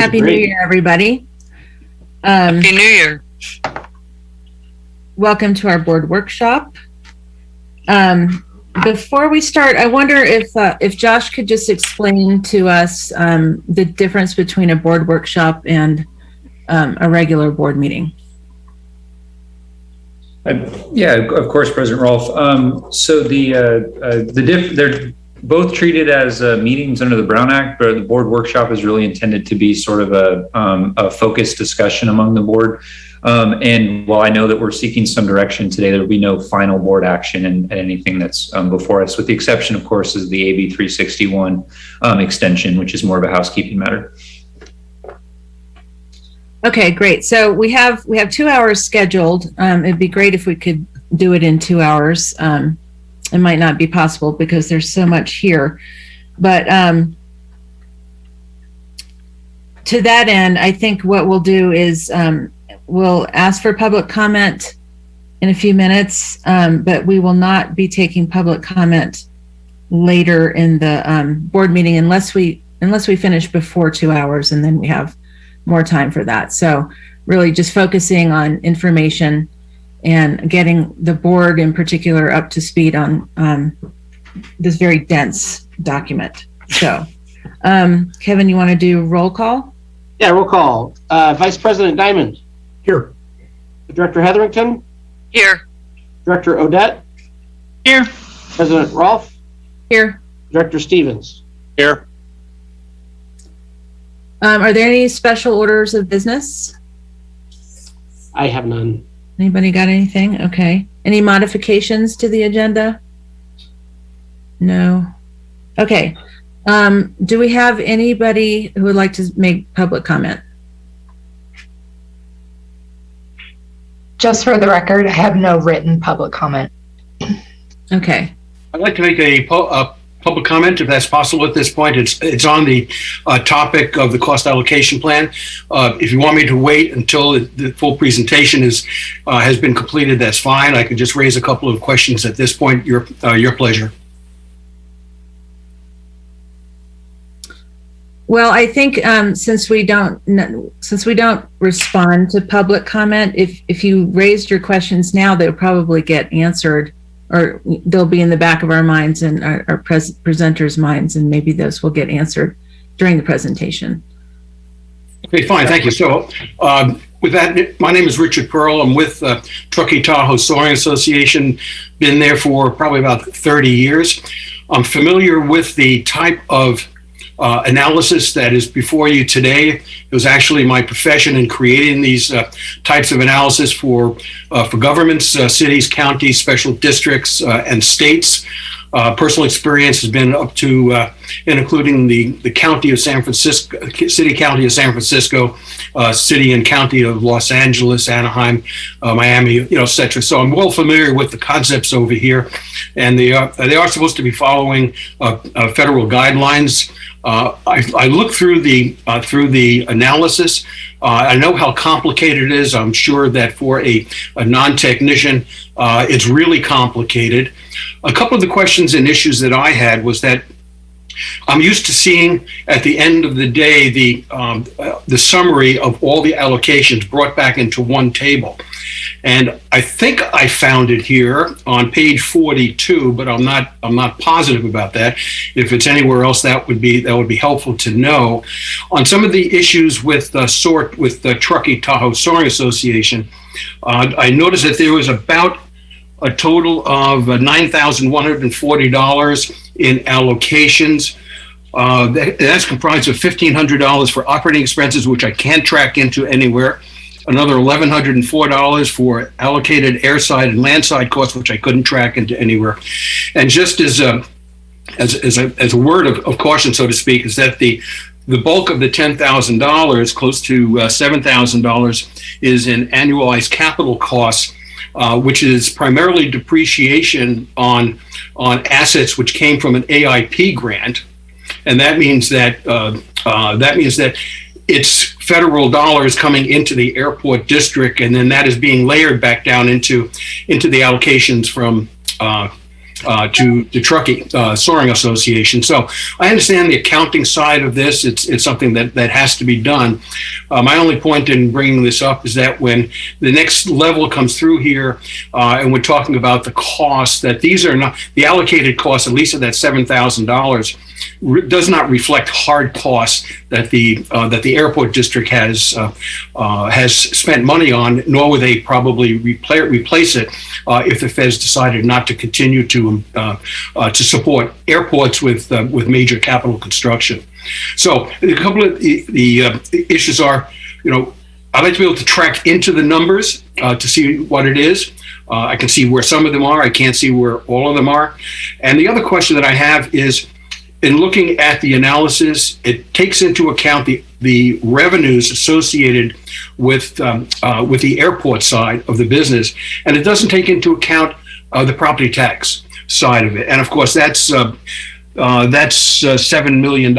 Happy New Year, everybody. Happy New Year. Welcome to our board workshop. Before we start, I wonder if Josh could just explain to us the difference between a board workshop and a regular board meeting. Yeah, of course, President Rolfe. So they're both treated as meetings under the Brown Act, but the board workshop is really intended to be sort of a focused discussion among the board. And while I know that we're seeking some direction today, there will be no final board action and anything that's before us, with the exception, of course, is the AB 361 extension, which is more of a housekeeping matter. Okay, great. So we have 2 hours scheduled. It'd be great if we could do it in 2 hours. It might not be possible because there's so much here, but to that end, I think what we'll do is we'll ask for public comment in a few minutes, but we will not be taking public comment later in the board meeting unless we finish before 2 hours, and then we have more time for that. So really just focusing on information and getting the board in particular up to speed on this very dense document. So Kevin, you want to do roll call? Yeah, roll call. Vice President Diamond. Here. Director Hetherington. Here. Director Odette. Here. President Rolfe. Here. Director Stevens. Here. Are there any special orders of business? I have none. Anybody got anything? Okay. Any modifications to the agenda? No. Okay. Do we have anybody who would like to make public comment? Just for the record, I have no written public comment. Okay. I'd like to make a public comment, if that's possible at this point. It's on the topic of the cost allocation plan. If you want me to wait until the full presentation has been completed, that's fine. I could just raise a couple of questions at this point. Your pleasure. Well, I think since we don't respond to public comment, if you raised your questions now, they'll probably get answered, or they'll be in the back of our minds and our presenters' minds, and maybe those will get answered during the presentation. Okay, fine, thank you. So with that, my name is Richard Pearl. I'm with Truckee Tahoe Soaring Association, been there for probably about 30 years. I'm familiar with the type of analysis that is before you today. It was actually my profession in creating these types of analysis for governments, cities, counties, special districts, and states. Personal experience has been up to and including the county of San Francisco, city county of San Francisco, city and county of Los Angeles, Anaheim, Miami, et cetera. So I'm well familiar with the concepts over here, and they are supposed to be following federal guidelines. I look through the analysis. I know how complicated it is. I'm sure that for a non-technician, it's really complicated. A couple of the questions and issues that I had was that I'm used to seeing at the end of the day the summary of all the allocations brought back into one table. And I think I found it here on page 42, but I'm not positive about that. If it's anywhere else, that would be helpful to know. On some of the issues with the Truckee Tahoe Soaring Association, I noticed that there was about a total of $9,140 in allocations. That's comprised of $1,500 for operating expenses, which I can't track into anywhere. Another $1,104 for allocated airside and landside costs, which I couldn't track into anywhere. And just as a word of caution, so to speak, is that the bulk of the $10,000, close to $7,000, is in annualized capital costs, which is primarily depreciation on assets which came from an AIP grant, and that means that it's federal dollars coming into the airport district, and then that is being layered back down into the allocations from to the Truckee Soaring Association. So I understand the accounting side of this. It's something that has to be done. My only point in bringing this up is that when the next level comes through here, and we're talking about the costs, that these are not the allocated costs, at least of that $7,000, does not reflect hard costs that the airport district has spent money on, nor would they probably replace it if the feds decided not to continue to support airports with major capital construction. So a couple of the issues are, I'd like to be able to track into the numbers to see what it is. I can see where some of them are. I can't see where all of them are. And the other question that I have is, in looking at the analysis, it takes into account the revenues associated with the airport side of the business, and it doesn't take into account the property tax side of it. And of course, that's $7 million,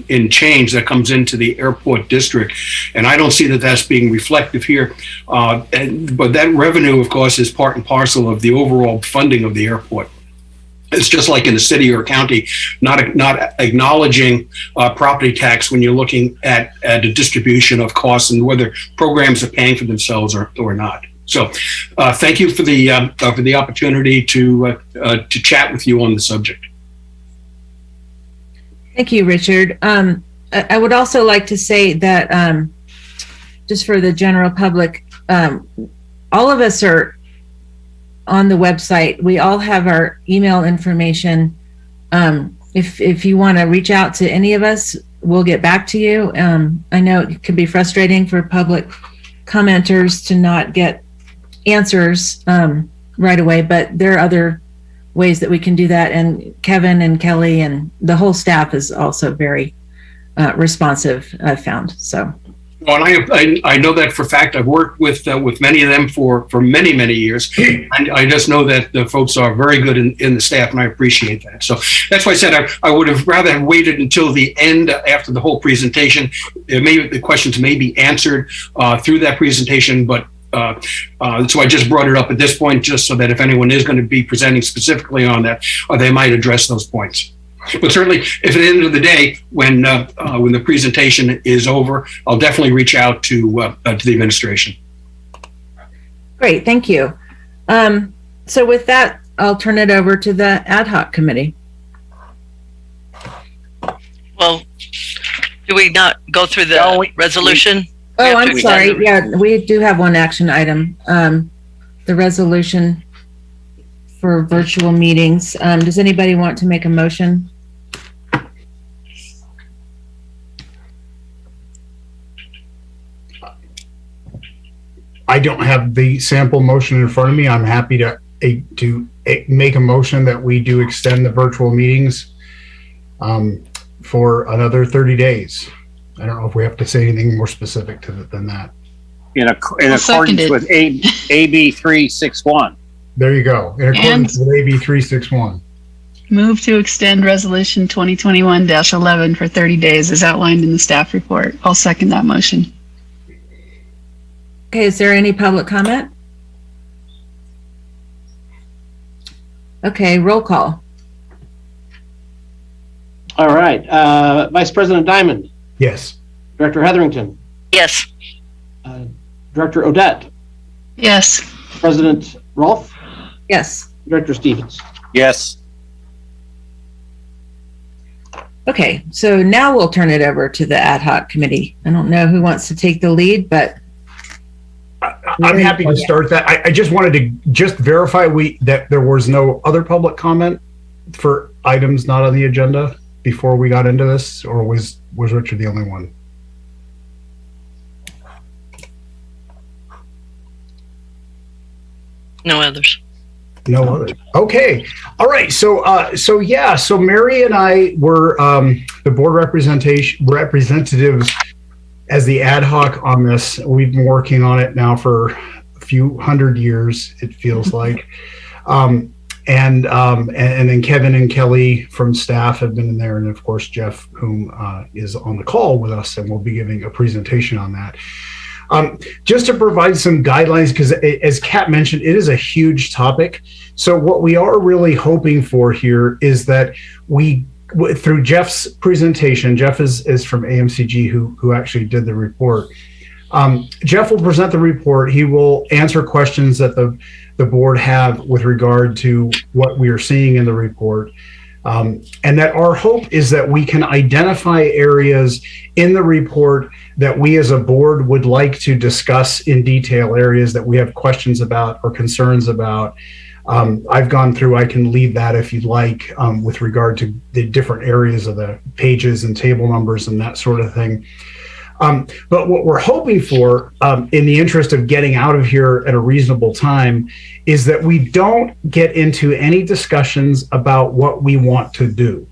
in change that comes into the airport district, and I don't see that that's being reflective here. But that revenue, of course, is part and parcel of the overall funding of the airport. It's just like in a city or a county, not acknowledging property tax when you're looking at the distribution of costs and whether programs are paying for themselves or not. So, thank you for the opportunity to chat with you on the subject. Thank you, Richard. I would also like to say that just for the general public, all of us are on the website. We all have our email information. If you want to reach out to any of us, we'll get back to you. I know it can be frustrating for public commenters to not get answers right away, but there are other ways that we can do that. And Kevin and Kelly and the whole staff is also very responsive, I've found. So. Well, and I know that for a fact. I've worked with many of them for many years, and I just know that the folks are very good in the staff, and I appreciate that. So that's why I said I would have rather have waited until the end after the whole presentation. Maybe the questions may be answered through that presentation, but so I just brought it up at this point, just so that if anyone is going to be presenting specifically on that, they might address those points. But certainly, if at the end of the day, when the presentation is over, I'll definitely reach out to the administration. Great, thank you. So with that, I'll turn it over to the ad hoc committee. Well, do we not go through the resolution? Oh, I'm sorry. Yeah, we do have one action item. The resolution for virtual meetings. Does anybody want to make a motion? I don't have the sample motion in front of me. I'm happy to make a motion that we do extend the virtual meetings for another 30 days. I don't know if we have to say anything more specific to it than that. In accordance with AB 361. There you go. In accordance with AB 361. Move to extend resolution 2021-11 for 30 days as outlined in the staff report. I'll second that motion. Okay, is there any public comment? Okay, roll call. All right. Vice President Diamond. Yes. Director Hetherington. Yes. Director Odette. Yes. President Rolfe. Yes. Director Stevens. Yes. Okay, so now we'll turn it over to the ad hoc committee. I don't know who wants to take the lead, but I'm happy to start that. I just wanted to just verify that there was no other public comment for items not on the agenda before we got into this, or was Richard the only one? No others. No others. Okay. All right. So Mary and I were the board representatives as the ad hoc on this. We've been working on it now for a few hundred years, it feels like. And then Kevin and Kelly from staff have been in there, and of course Jeff, whom is on the call with us, and will be giving a presentation on that. Just to provide some guidelines, because as Kat mentioned, it is a huge topic. So what we are really hoping for here is that through Jeff's presentation, Jeff is from AMCG who actually did the report. Jeff will present the report. He will answer questions that the board have with regard to what we are seeing in the report. And that our hope is that we can identify areas in the report that we as a board would like to discuss in detail, areas that we have questions about or concerns about. I've gone through, I can leave that if you'd like, with regard to the different areas of the pages and table numbers and that sort of thing. But what we're hoping for, in the interest of getting out of here at a reasonable time, is that we don't get into any discussions about what we want to do.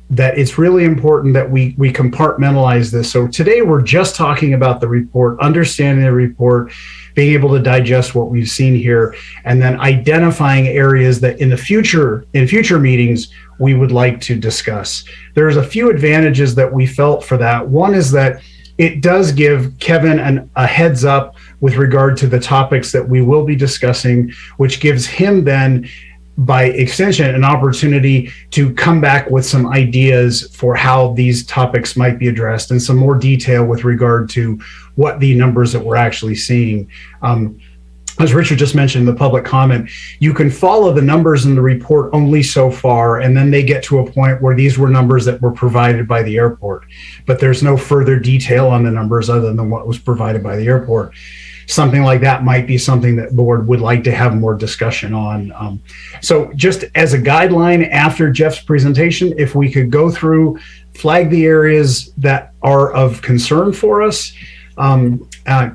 That it's really important that we compartmentalize this. So today we're just talking about the report, understanding the report, being able to digest what we've seen here, and then identifying areas that in future meetings we would like to discuss. There's a few advantages that we felt for that. One is that it does give Kevin a heads up with regard to the topics that we will be discussing, which gives him then, by extension, an opportunity to come back with some ideas for how these topics might be addressed and some more detail with regard to what the numbers that we're actually seeing. As Richard just mentioned in the public comment, you can follow the numbers in the report only so far, and then they get to a point where these were numbers that were provided by the airport, but there's no further detail on the numbers other than what was provided by the airport. Something like that might be something that the board would like to have more discussion on. So just as a guideline, after Jeff's presentation, if we could go through, flag the areas that are of concern for us,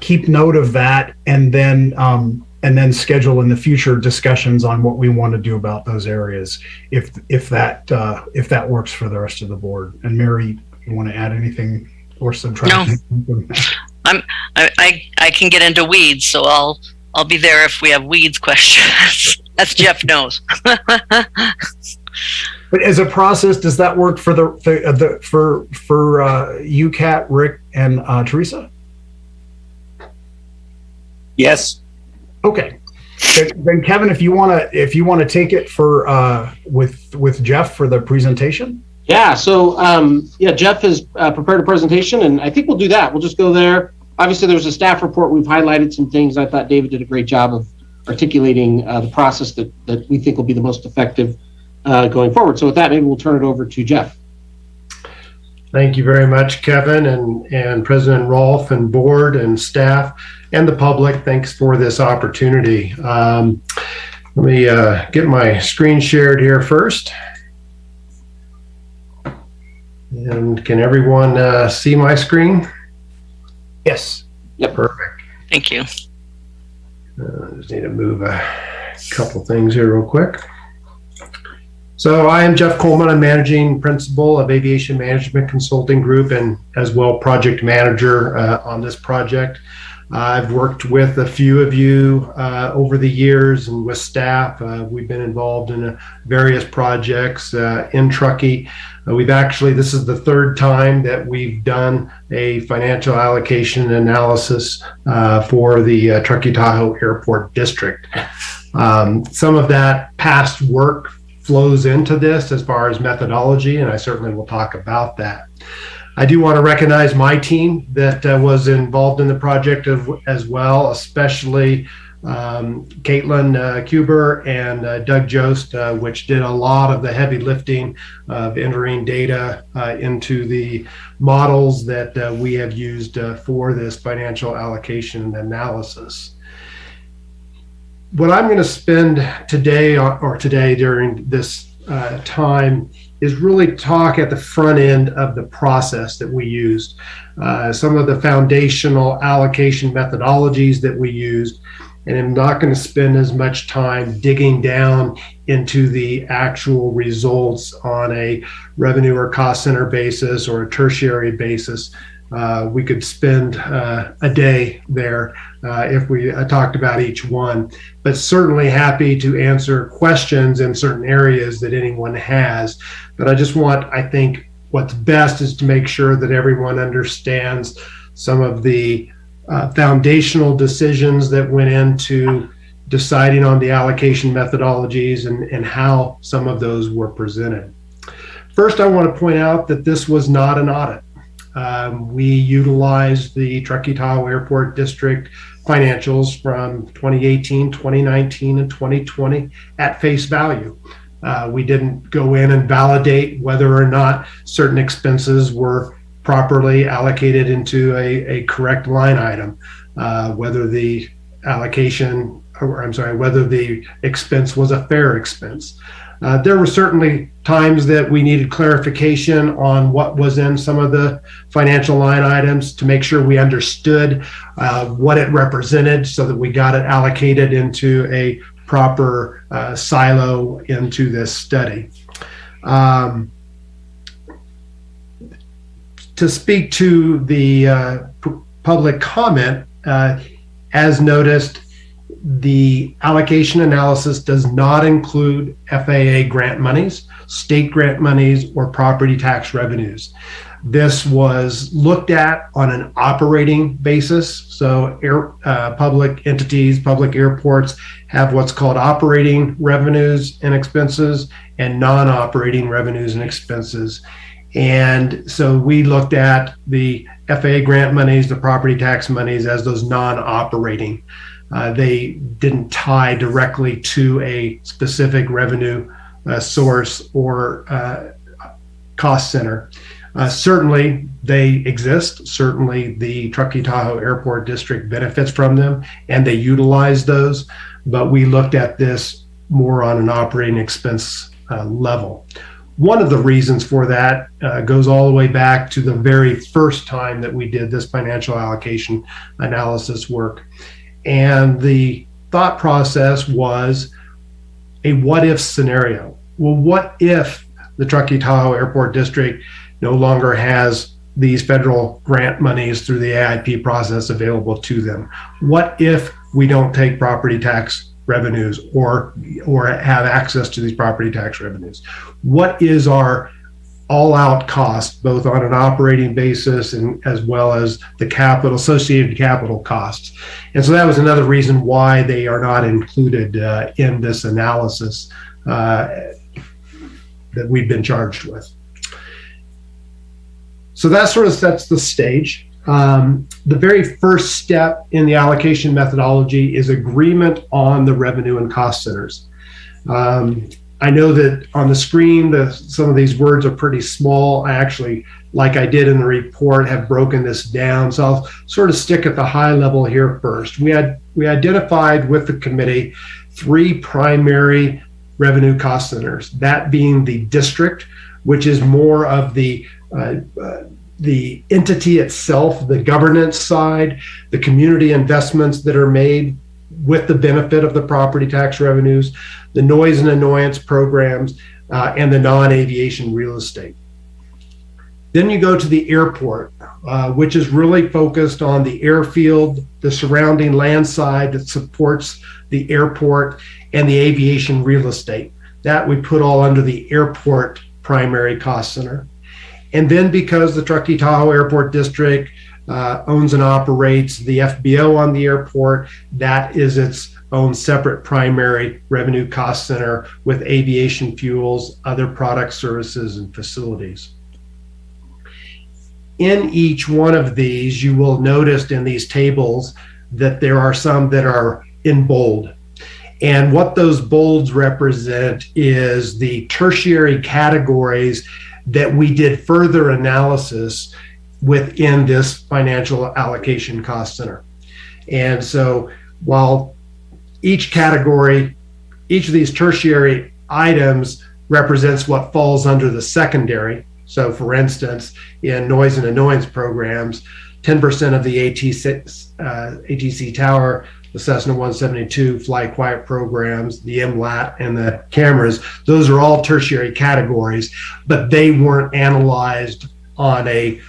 keep note of that, and then schedule in the future discussions on what we want to do about those areas, if that works for the rest of the board. And Mary, you want to add anything or subtract? No. I can get into weeds, so I'll be there if we have weeds questions. As Jeff knows. But as a process, does that work for you, Kat, Rick, and Teresa? Yes. Okay. Then Kevin, if you want to take it for with Jeff for the presentation. Yeah. So Jeff has prepared a presentation, and I think we'll do that. We'll just go there. Obviously, there's a staff report. We've highlighted some things. I thought David did a great job of articulating the process that we think will be the most effective going forward. So with that, maybe we'll turn it over to Jeff. Thank you very much, Kevin, and President Rolfe, and board and staff and the public. Thanks for this opportunity. Let me get my screen shared here first. And can everyone see my screen? Yes. Yep. Perfect. Thank you. I just need to move a couple things here real quick. So I am Jeff Coleman. I'm managing principal of Aviation Management Consulting Group and as well project manager on this project. I've worked with a few of you over the years and with staff. We've been involved in various projects in Truckee. This is the third time that we've done a financial allocation analysis for the Truckee Tahoe Airport District. Some of that past work flows into this as far as methodology, and I certainly will talk about that. I do want to recognize my team that was involved in the project as well, especially Caitlin Kuber and Doug Jost, which did a lot of the heavy lifting of entering data into the models that we have used for this financial allocation analysis. What I'm going to spend today during this time is really talk at the front end of the process that we used, some of the foundational allocation methodologies that we used, and I'm not going to spend as much time digging down into the actual results on a revenue or cost center basis or a tertiary basis. We could spend a day there if we talked about each one, but certainly happy to answer questions in certain areas that anyone has. But I think what's best is to make sure that everyone understands some of the foundational decisions that went into deciding on the allocation methodologies and how some of those were presented. First, I want to point out that this was not an audit. We utilized the Truckee Tahoe Airport District financials from 2018, 2019, and 2020 at face value. We didn't go in and validate whether or not certain expenses were properly allocated into a correct line item, whether the allocation, or I'm sorry, whether the expense was a fair expense. There were certainly times that we needed clarification on what was in some of the financial line items to make sure we understood what it represented so that we got it allocated into a proper silo into this study. To speak to the public comment, as noticed, the allocation analysis does not include FAA grant monies, state grant monies, or property tax revenues. This was looked at on an operating basis. So public entities, public airports have what's called operating revenues and expenses and non-operating revenues and expenses. And so we looked at the FAA grant monies, the property tax monies as those non-operating. They didn't tie directly to a specific revenue source or cost center. Certainly they exist. Certainly the Truckee Tahoe Airport District benefits from them and they utilize those, but we looked at this more on an operating expense level. One of the reasons for that goes all the way back to the very first time that we did this financial allocation analysis work. And the thought process was a what if scenario. Well, what if the Truckee Tahoe Airport District no longer has these federal grant monies through the AIP process available to them? What if we don't take property tax revenues or have access to these property tax revenues? What is our all-out cost, both on an operating basis and as well as the associated capital costs? And so that was another reason why they are not included in this analysis that we've been charged with. So that sort of sets the stage. The very first step in the allocation methodology is agreement on the revenue and cost centers. I know that on the screen, some of these words are pretty small. I actually, like I did in the report, have broken this down. So I'll sort of stick at the high level here first. We identified with the committee 3 primary revenue cost centers, that being the district, which is more of the entity itself, the governance side, the community investments that are made with the benefit of the property tax revenues, the noise and annoyance programs, and the non-aviation real estate. Then you go to the airport, which is really focused on the airfield, the surrounding land side that supports the airport, and the aviation real estate. That we put all under the airport primary cost center. And then because the Truckee Tahoe Airport District owns and operates the FBO on the airport, that is its own separate primary revenue cost center with aviation fuels, other products, services, and facilities. In each one of these, you will notice in these tables that there are some that are in bold. And what those bolds represent is the tertiary categories that we did further analysis within this financial allocation cost center. And so while each category, each of these tertiary items represents what falls under the secondary. So for instance, in noise and annoyance programs, 10% of the ATC tower, the Cessna 172 flight quiet programs, the MLAT, and the cameras, those are all tertiary categories, but they weren't analyzed on a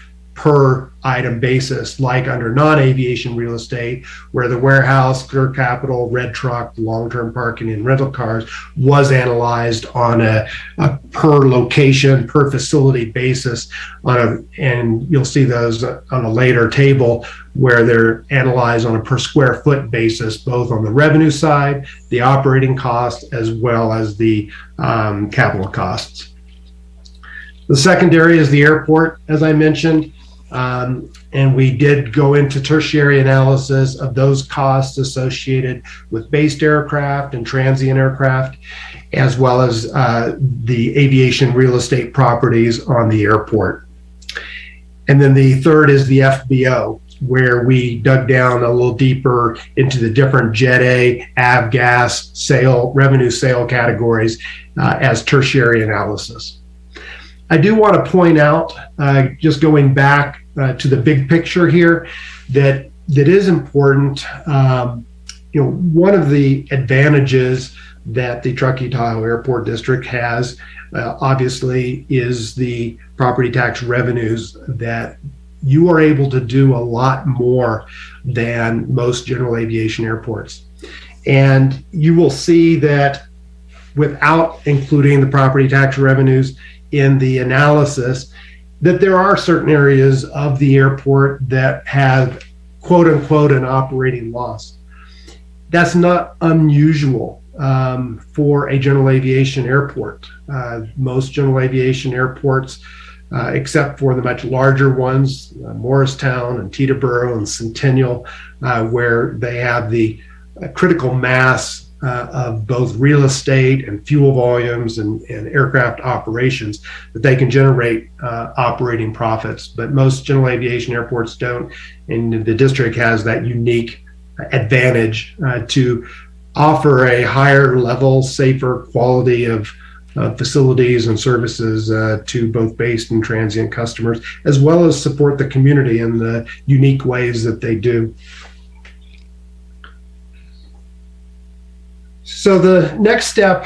per item basis, like under non-aviation real estate, where the warehouse, clear capital, red truck, long-term parking, and rental cars was analyzed on a per location, per facility basis and you'll see those on a later table where they're analyzed on a per square foot basis, both on the revenue side, the operating cost, as well as the capital costs. The secondary is the airport, as I mentioned, and we did go into tertiary analysis of those costs associated with based aircraft and transient aircraft, as well as the aviation real estate properties on the airport. And then the third is the FBO, where we dug down a little deeper into the different Jet A, Avgas, revenue sale categories as tertiary analysis. I do want to point out, just going back to the big picture here, that is important. One of the advantages that the Truckee Tahoe Airport District has, obviously, is the property tax revenues that you are able to do a lot more than most general aviation airports. And you will see that without including the property tax revenues in the analysis, that there are certain areas of the airport that have quote unquote an operating loss. That's not unusual for a general aviation airport. Most general aviation airports, except for the much larger ones, Morristown and Teterboro and Centennial, where they have the critical mass of both real estate and fuel volumes and aircraft operations, that they can generate operating profits. But most general aviation airports don't, and the district has that unique advantage to offer a higher level, safer quality of facilities and services to both based and transient customers, as well as support the community in the unique ways that they do. So the next step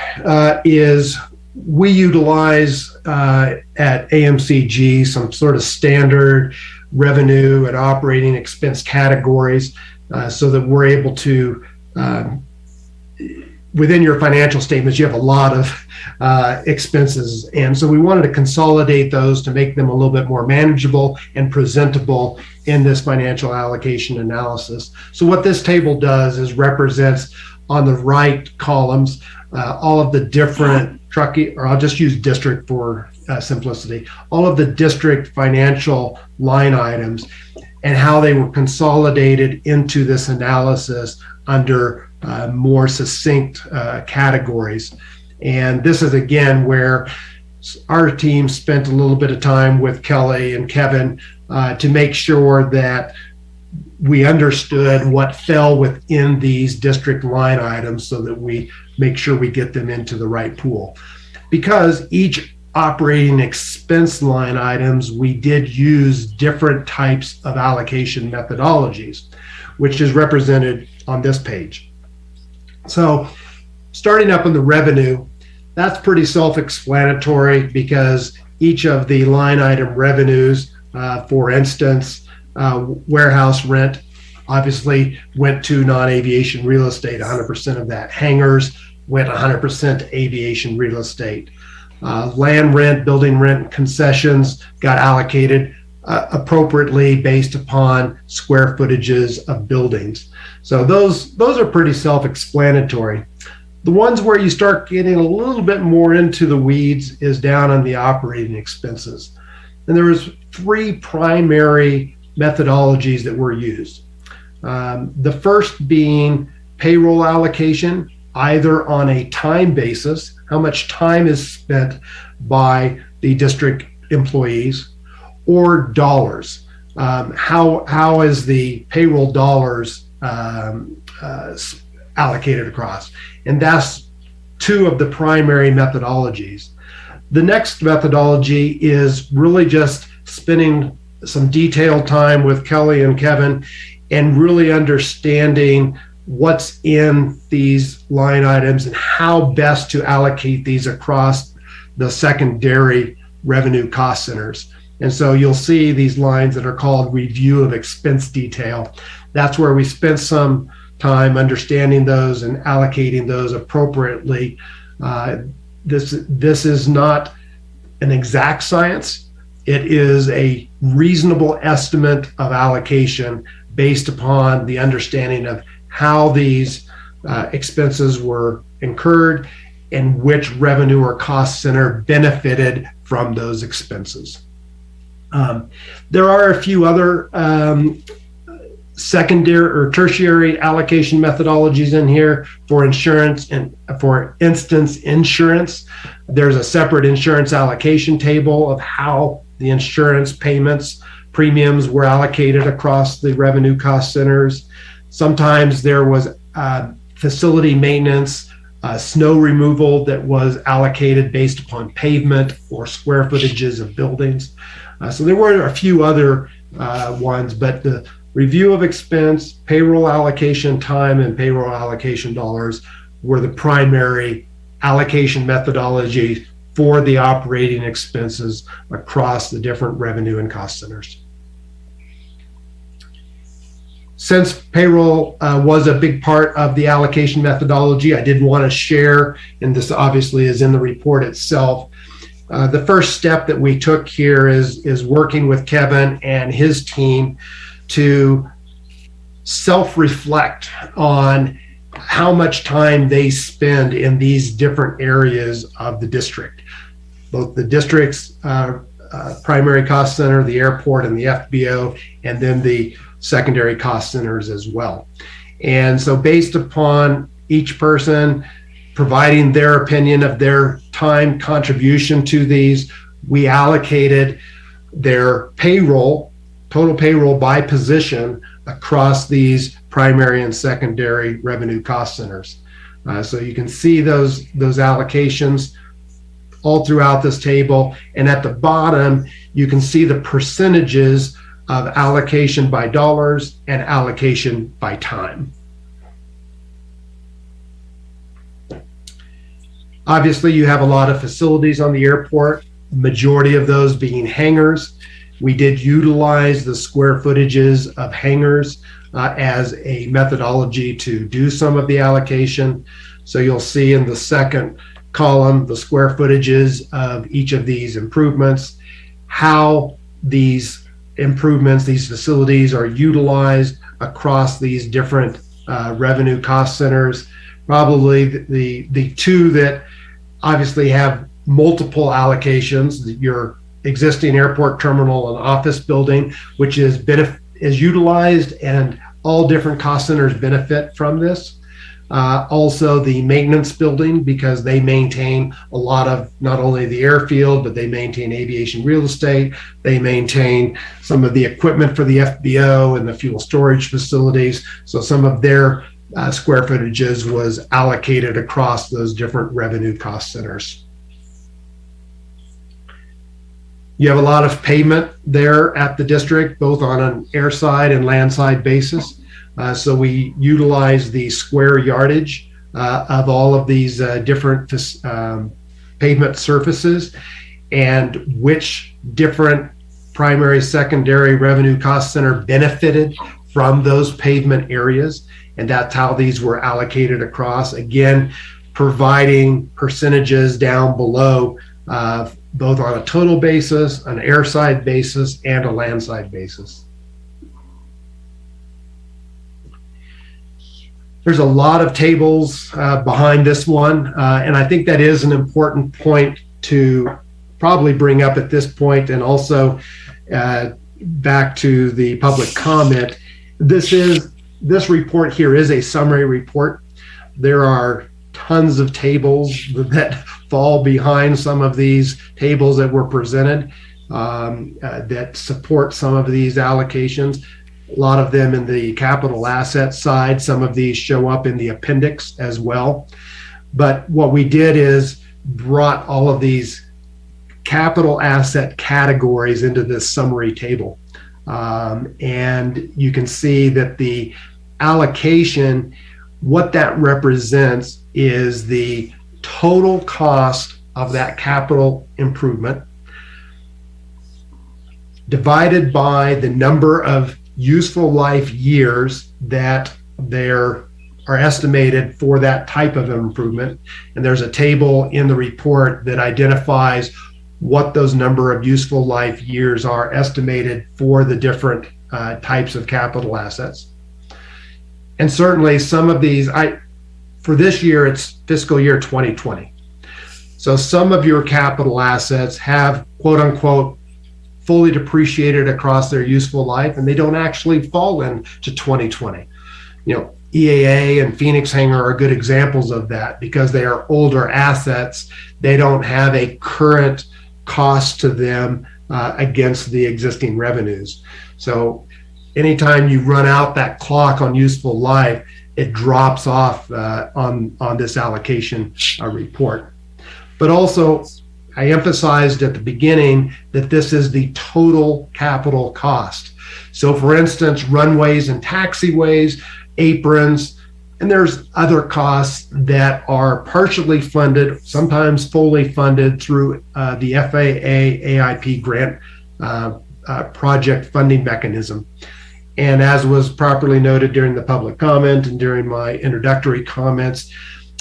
is we utilize at AMCG some sort of standard revenue and operating expense categories so that we're able to, within your financial statements, you have a lot of expenses. And so we wanted to consolidate those to make them a little bit more manageable and presentable in this financial allocation analysis. So what this table does is represents on the right columns all of the different Truckee, or I'll just use district for simplicity, all of the district financial line items and how they were consolidated into this analysis under more succinct categories. And this is again where our team spent a little bit of time with Kelly and Kevin to make sure that we understood what fell within these district line items so that we make sure we get them into the right pool. Because each operating expense line items, we did use different types of allocation methodologies, which is represented on this page. So starting up in the revenue, that's pretty self-explanatory because each of the line item revenues, for instance, warehouse rent obviously went to non-aviation real estate, 100% of that. Hangars went 100% to aviation real estate. Land rent, building rent, concessions got allocated appropriately based upon square footages of buildings. So those are pretty self-explanatory. The ones where you start getting a little bit more into the weeds is down on the operating expenses. And there was three primary methodologies that were used. The first being payroll allocation, either on a time basis, how much time is spent by the district employees, or dollars. How is the payroll dollars allocated across? And that's two of the primary methodologies. The next methodology is really just spending some detailed time with Kelly and Kevin and really understanding what's in these line items and how best to allocate these across the secondary revenue cost centers. And so you'll see these lines that are called review of expense detail. That's where we spent some time understanding those and allocating those appropriately. This is not an exact science. It is a reasonable estimate of allocation based upon the understanding of how these expenses were incurred and which revenue or cost center benefited from those expenses. There are a few other secondary or tertiary allocation methodologies in here for insurance, and for instance, insurance. There's a separate insurance allocation table of how the insurance payments, premiums were allocated across the revenue cost centers. Sometimes there was facility maintenance, snow removal that was allocated based upon pavement or square footages of buildings. So there were a few other ones, but the review of expense, payroll allocation time, and payroll allocation dollars were the primary allocation methodology for the operating expenses across the different revenue and cost centers. Since payroll was a big part of the allocation methodology, I did want to share, and this obviously is in the report itself. The first step that we took here is working with Kevin and his team to self-reflect on how much time they spend in these different areas of the district, both the district's primary cost center, the airport, and the FBO, and then the secondary cost centers as well. And so based upon each person providing their opinion of their time contribution to these, we allocated their payroll, total payroll by position across these primary and secondary revenue cost centers. So you can see those allocations all throughout this table. And at the bottom, you can see the percentages of allocation by dollars and allocation by time. Obviously, you have a lot of facilities on the airport, majority of those being hangars. We did utilize the square footages of hangars as a methodology to do some of the allocation. So you'll see in the second column the square footages of each of these improvements, how these improvements, these facilities are utilized across these different revenue cost centers. Probably the two that obviously have multiple allocations, your existing airport terminal and office building, which is utilized, and all different cost centers benefit from this. Also the maintenance building, because they maintain a lot of not only the airfield, but they maintain aviation real estate. They maintain some of the equipment for the FBO and the fuel storage facilities. So some of their square footages was allocated across those different revenue cost centers. You have a lot of pavement there at the district, both on an airside and landside basis. So we utilize the square yardage of all of these different pavement surfaces, and which different primary, secondary revenue cost center benefited from those pavement areas. And that's how these were allocated across. Again, providing percentages down below, both on a total basis, an airside basis, and a landside basis. There's a lot of tables behind this one, and I think that is an important point to probably bring up at this point, and also back to the public comment. This report here is a summary report. There are tons of tables that fall behind some of these tables that were presented that support some of these allocations. A lot of them in the capital asset side. Some of these show up in the appendix as well. But what we did is brought all of these capital asset categories into this summary table. And you can see that the allocation, what that represents is the total cost of that capital improvement divided by the number of useful life years that there are estimated for that type of improvement. And there's a table in the report that identifies what those number of useful life years are estimated for the different types of capital assets. And certainly some of these, for this year, it's fiscal year 2020. So some of your capital assets have, quote unquote, fully depreciated across their useful life, and they don't actually fall into 2020. EAA and Phoenix Hangar are good examples of that because they are older assets. They don't have a current cost to them against the existing revenues. So anytime you run out that clock on useful life, it drops off on this allocation report. But also, I emphasized at the beginning that this is the total capital cost. So for instance, runways and taxiways, aprons, and there's other costs that are partially funded, sometimes fully funded through the FAA AIP grant project funding mechanism. And as was properly noted during the public comment and during my introductory comments,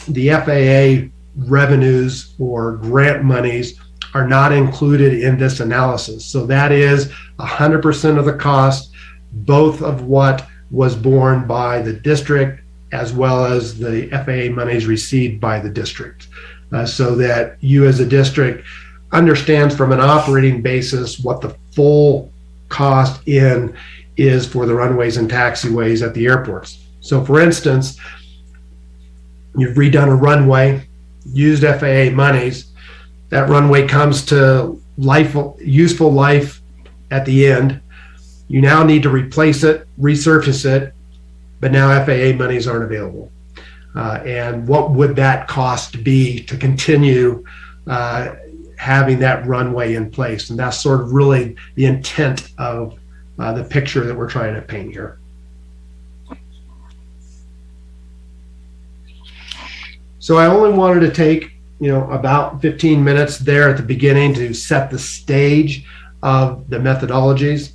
the FAA revenues or grant monies are not included in this analysis. So that is 100% of the cost, both of what was borne by the district as well as the FAA monies received by the district, so that you as a district understands from an operating basis what the full cost is for the runways and taxiways at the airports. So for instance, you've redone a runway, used FAA monies, that runway comes to useful life at the end. You now need to replace it, resurface it, but now FAA monies aren't available. And what would that cost be to continue having that runway in place? And that's sort of really the intent of the picture that we're trying to paint here. So I only wanted to take about 15 minutes there at the beginning to set the stage of the methodologies.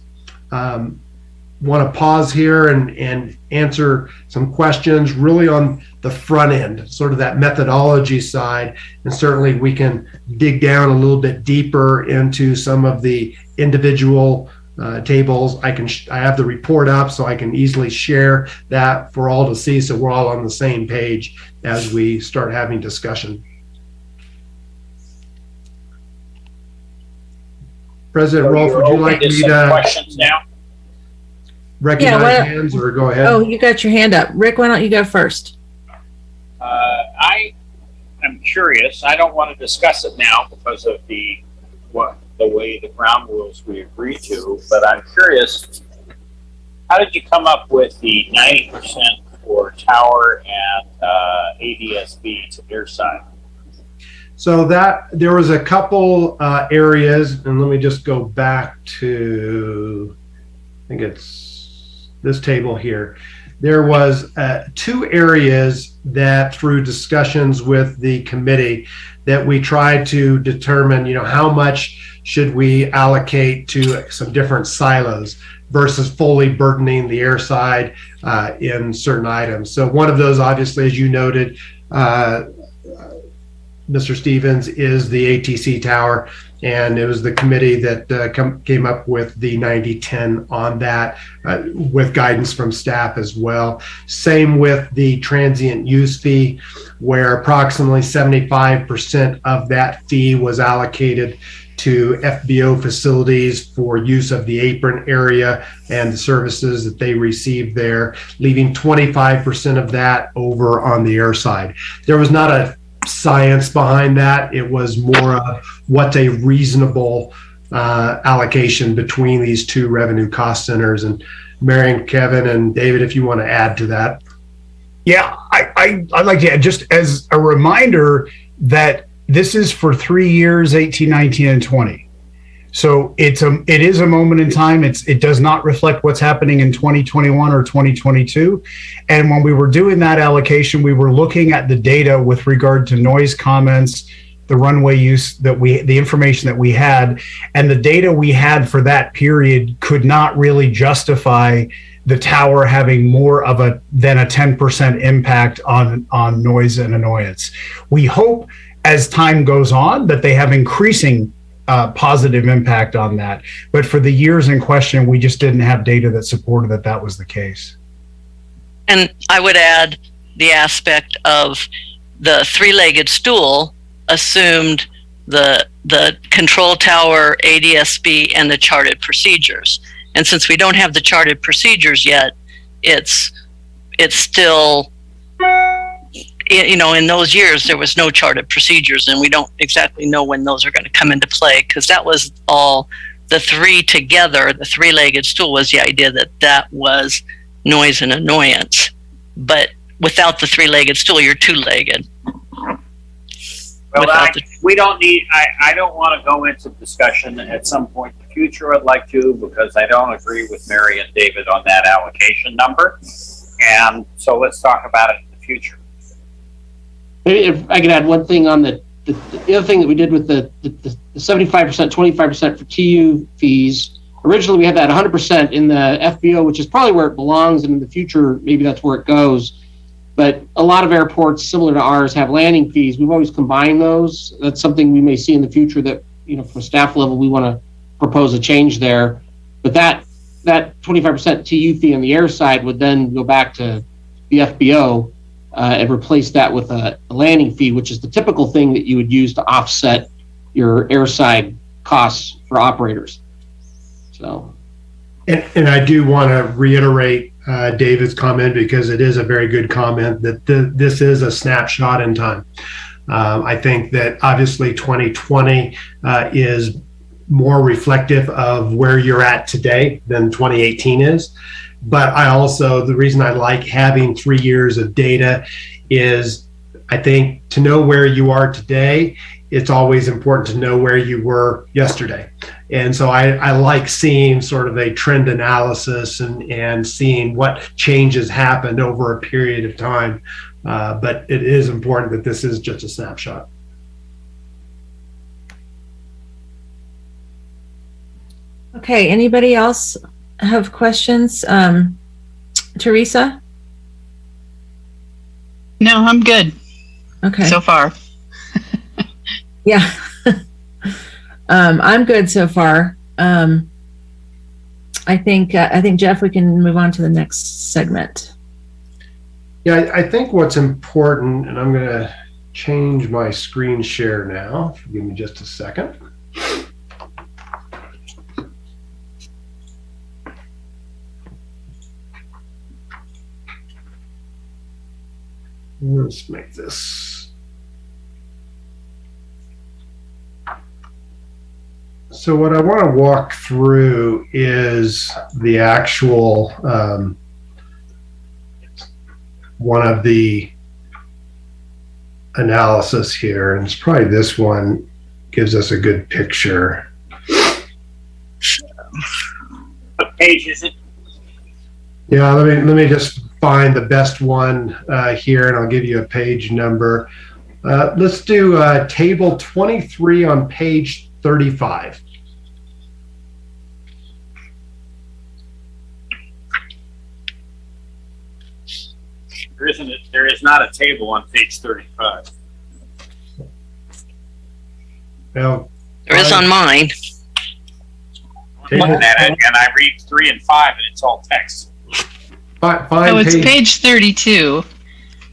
Want to pause here and answer some questions really on the front end, sort of that methodology side, and certainly we can dig down a little bit deeper into some of the individual tables. I have the report up so I can easily share that for all to see, so we're all on the same page as we start having discussion. President Rolfe, would you like me to questions now? Yeah, hands or go ahead? Oh, you got your hand up. Rick, why don't you go first? I am curious. I don't want to discuss it now because of the way the ground rules we agreed to, but I'm curious, how did you come up with the 90% for tower and ADSB to their side? So there was a couple areas, and let me just go back to, I think it's this table here. There was 2 areas that through discussions with the committee that we tried to determine, how much should we allocate to some different silos versus fully burdening the air side in certain items. So one of those, obviously, as you noted, Mr. Stevens, is the ATC tower, and it was the committee that came up with the 90-10 on that with guidance from staff as well. Same with the transient use fee, where approximately 75% of that fee was allocated to FBO facilities for use of the apron area and the services that they received there, leaving 25% of that over on the air side. There was not a science behind that. It was more of what's a reasonable allocation between these 2 revenue cost centers. And Marion, Kevin, and David, if you want to add to that. Yeah, I'd like to add, just as a reminder, that this is for 3 years, 18, 19, and 20. So it is a moment in time. It does not reflect what's happening in 2021 or 2022. And when we were doing that allocation, we were looking at the data with regard to noise comments, the runway use the information that we had, and the data we had for that period could not really justify the tower having more than a 10% impact on noise and annoyance. We hope as time goes on that they have increasing positive impact on that. But for the years in question, we just didn't have data that supported that was the case. And I would add the aspect of the three-legged stool assumed the control tower, ADSB, and the charted procedures. And since we don't have the charted procedures yet, it's still, in those years, there was no charted procedures, and we don't exactly know when those are going to come into play, because that was all the three together. The three-legged stool was the idea that was noise and annoyance. But without the three-legged stool, you're two-legged. Well, we don't need, I don't want to go into discussion at some point in the future. I'd like to, because I don't agree with Mary and David on that allocation number. And so let's talk about it in the future. Maybe if I could add one thing on the other thing that we did with the 75%, 25% for TU fees. Originally, we had that 100% in the FBO, which is probably where it belongs, and in the future, maybe that's where it goes. But a lot of airports similar to ours have landing fees. We've always combined those. That's something we may see in the future that, from staff level, we want to propose a change there. But that 25% TU fee on the air side would then go back to the FBO and replace that with a landing fee, which is the typical thing that you would use to offset your airside costs for operators. So, and I do want to reiterate David's comment, because it is a very good comment, that this is a snapshot in time. I think that obviously 2020 is more reflective of where you're at today than 2018 is. But the reason I like having 3 years of data is, I think, to know where you are today, it's always important to know where you were yesterday. And so I like seeing sort of a trend analysis and seeing what changes happened over a period of time. But it is important that this is just a snapshot. Okay, anybody else have questions? Teresa? No, I'm good Okay. so far. Yeah. I'm good so far. I think Jeff, we can move on to the next segment. Yeah, I think what's important, and I'm going to change my screen share now. Give me just a second. Let's make this. So what I want to walk through is the actual one of the analysis here, and it's probably this one gives us a good picture. What page is it? Yeah, let me just find the best one here, and I'll give you a page number. Let's do table 23 on page 35. There is not a table on page 35. Well, There is on mine. table, And I read 3 and 5, and it's all text. Oh, it's page 32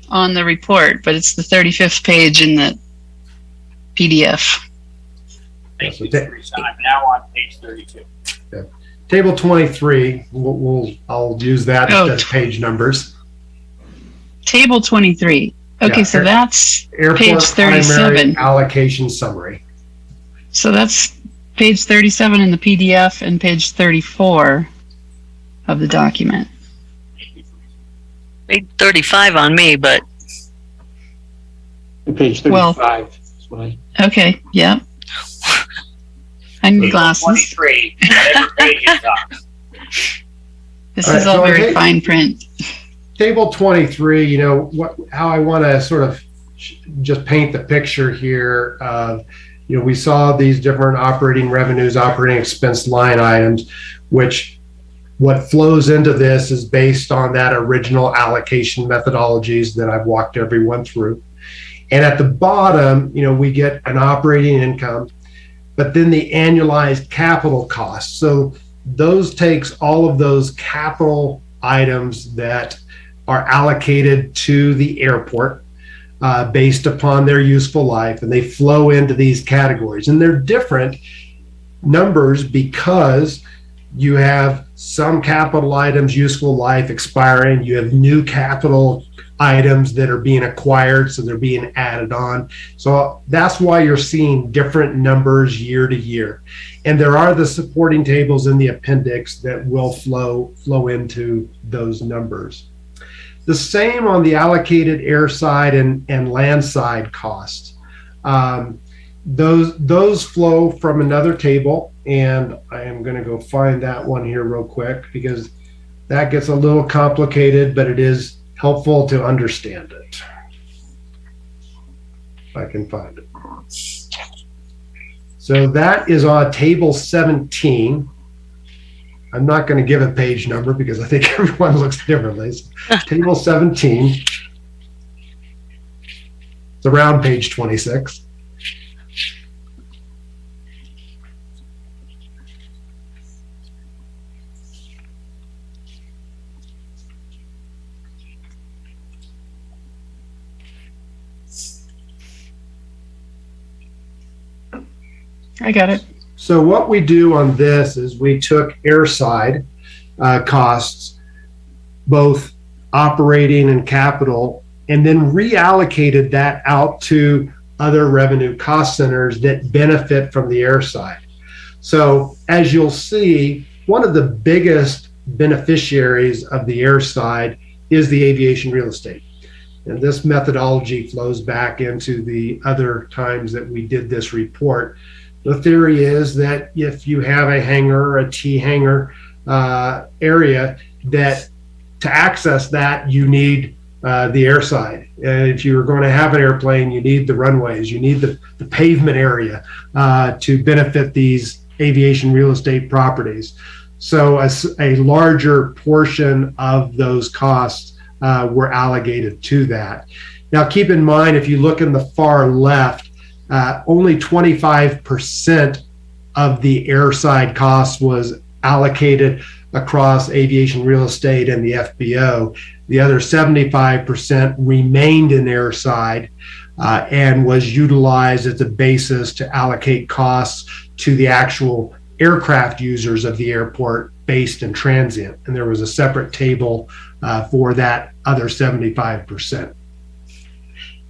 on the report, but it's the 35th page in the PDF. Thank you, Teresa. I'm now on page 32. Table 23. I'll use that as page numbers. Table 23. Okay, Yeah, so that's Airport page 37. primary allocation summary. So that's page 37 in the PDF and page 34 of the document. Page 35 on me, but Page 35. Well, That's what okay, yeah. I need glasses. 23, whatever page it's on. This All right, is all so very fine print. Table 23, how I want to sort of just paint the picture here of, we saw these different operating revenues, operating expense line items, which what flows into this is based on that original allocation methodologies that I've walked everyone through. And at the bottom, we get an operating income, but then the annualized capital costs. So those takes all of those capital items that are allocated to the airport based upon their useful life, and they flow into these categories. And they're different numbers because you have some capital items, useful life expiring. You have new capital items that are being acquired, so they're being added on. So that's why you're seeing different numbers year to year. And there are the supporting tables in the appendix that will flow into those numbers. The same on the allocated airside and landside costs. Those flow from another table, and I am going to go find that one here real quick because that gets a little complicated, but it is helpful to understand it. If I can find it. So that is on table 17. I'm not going to give a page number because I think everyone looks differently. So table 17. It's around page 26. I got it. So what we do on this is we took airside costs, both operating and capital, and then reallocated that out to other revenue cost centers that benefit from the airside. So as you'll see, one of the biggest beneficiaries of the airside is the aviation real estate. And this methodology flows back into the other times that we did this report. The theory is that if you have a hangar or a T hangar area, that to access that, you need the airside. And if you're going to have an airplane, you need the runways, you need the pavement area to benefit these aviation real estate properties. So a larger portion of those costs were allocated to that. Now, keep in mind, if you look in the far left, only 25% of the airside costs was allocated across aviation real estate and the FBO. The other 75% remained in airside and was utilized as a basis to allocate costs to the actual aircraft users of the airport based in transient. And there was a separate table for that other 75%.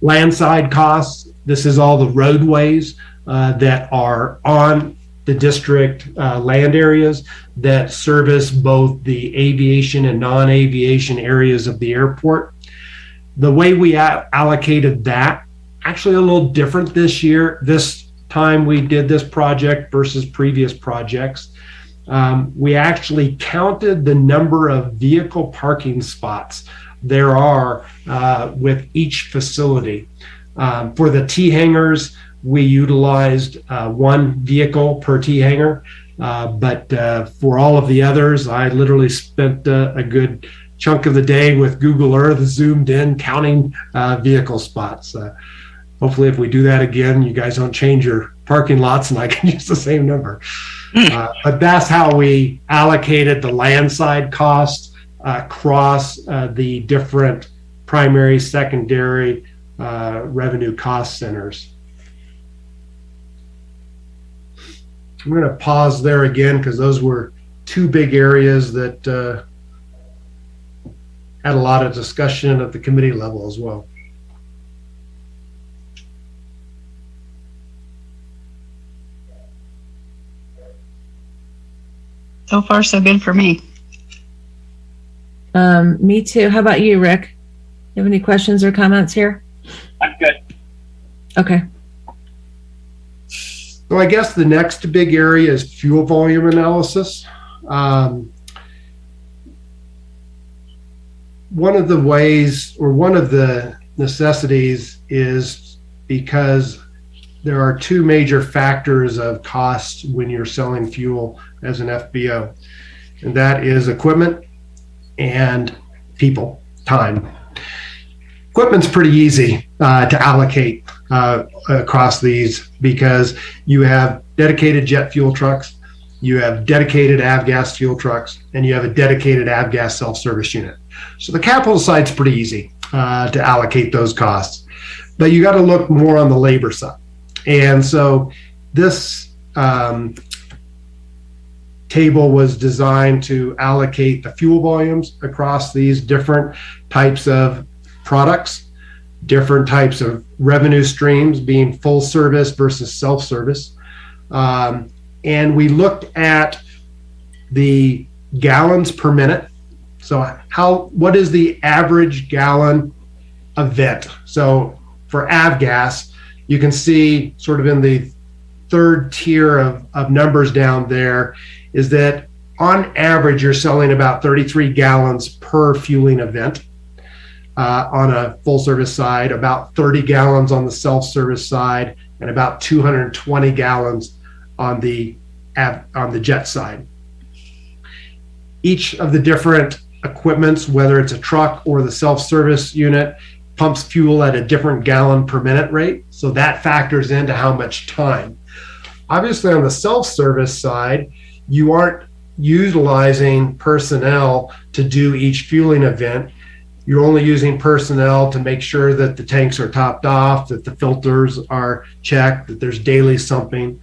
Landside costs, this is all the roadways that are on the district land areas that service both the aviation and non-aviation areas of the airport. The way we allocated that, actually a little different this year. This time we did this project versus previous projects. We actually counted the number of vehicle parking spots there are with each facility. For the T hangars, we utilized one vehicle per T hangar, but for all of the others, I literally spent a good chunk of the day with Google Earth zoomed in, counting vehicle spots. Hopefully, if we do that again, you guys don't change your parking lots and I can use the same number. But that's how we allocated the landside costs across the different primary, secondary revenue cost centers. I'm going to pause there again because those were two big areas that had a lot of discussion at the committee level as well. So far, so good for me. Me too. How about you, Rick? You have any questions or comments here? I'm good. Okay. So I guess the next big area is fuel volume analysis. One of the ways, or one of the necessities is because there are two major factors of cost when you're selling fuel as an FBO, and that is equipment and people, time. Equipment's pretty easy to allocate across these because you have dedicated jet fuel trucks, you have dedicated avgas fuel trucks, and you have a dedicated avgas self-service unit. So the capital side's pretty easy to allocate those costs, but you got to look more on the labor side. And so this table was designed to allocate the fuel volumes across these different types of products, different types of revenue streams, being full service versus self-service. And we looked at the gallons per minute. So what is the average gallon event? So for avgas, you can see sort of in the third tier of numbers down there is that on average, you're selling about 33 gallons per fueling event on a full service side, about 30 gallons on the self-service side, and about 220 gallons on the jet side. Each of the different equipments, whether it's a truck or the self-service unit, pumps fuel at a different gallon per minute rate. So that factors into how much time. Obviously, on the self-service side, you aren't utilizing personnel to do each fueling event. You're only using personnel to make sure that the tanks are topped off, that the filters are checked, that there's daily sumping.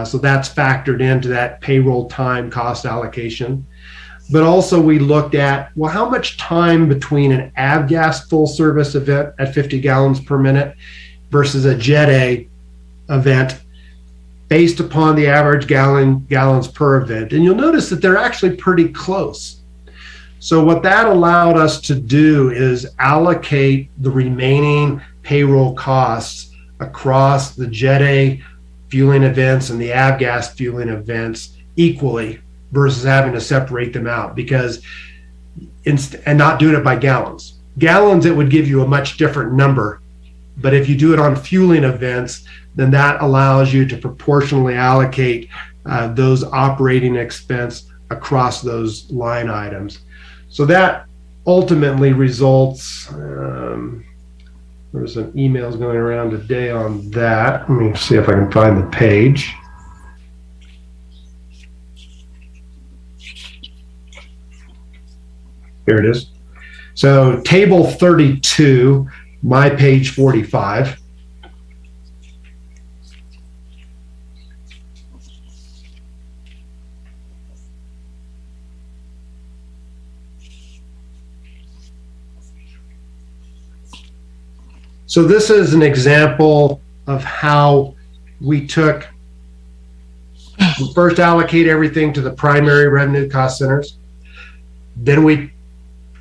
So that's factored into that payroll time cost allocation. But also we looked at, well, how much time between an avgas full service event at 50 gallons per minute versus a Jet A event based upon the average gallons per event. And you'll notice that they're actually pretty close. So what that allowed us to do is allocate the remaining payroll costs across the Jet A fueling events and the avgas fueling events equally versus having to separate them out and not doing it by gallons. Gallons, it would give you a much different number. But if you do it on fueling events, then that allows you to proportionally allocate those operating expense across those line items. So that ultimately results, there's some emails going around today on that. Let me see if I can find the page. Here it is. So table 32, my page 45. So this is an example of how we first allocate everything to the primary revenue cost centers. Then we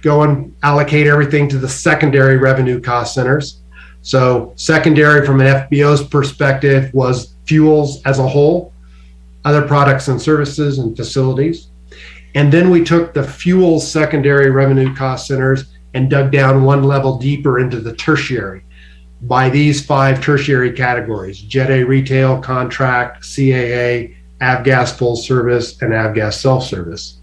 go and allocate everything to the secondary revenue cost centers. So secondary from an FBO's perspective was fuels as a whole, other products and services and facilities. And then we took the fuel secondary revenue cost centers and dug down one level deeper into the tertiary by these 5 tertiary categories: Jet A retail, contract, CAA, avgas full service, and avgas self-service.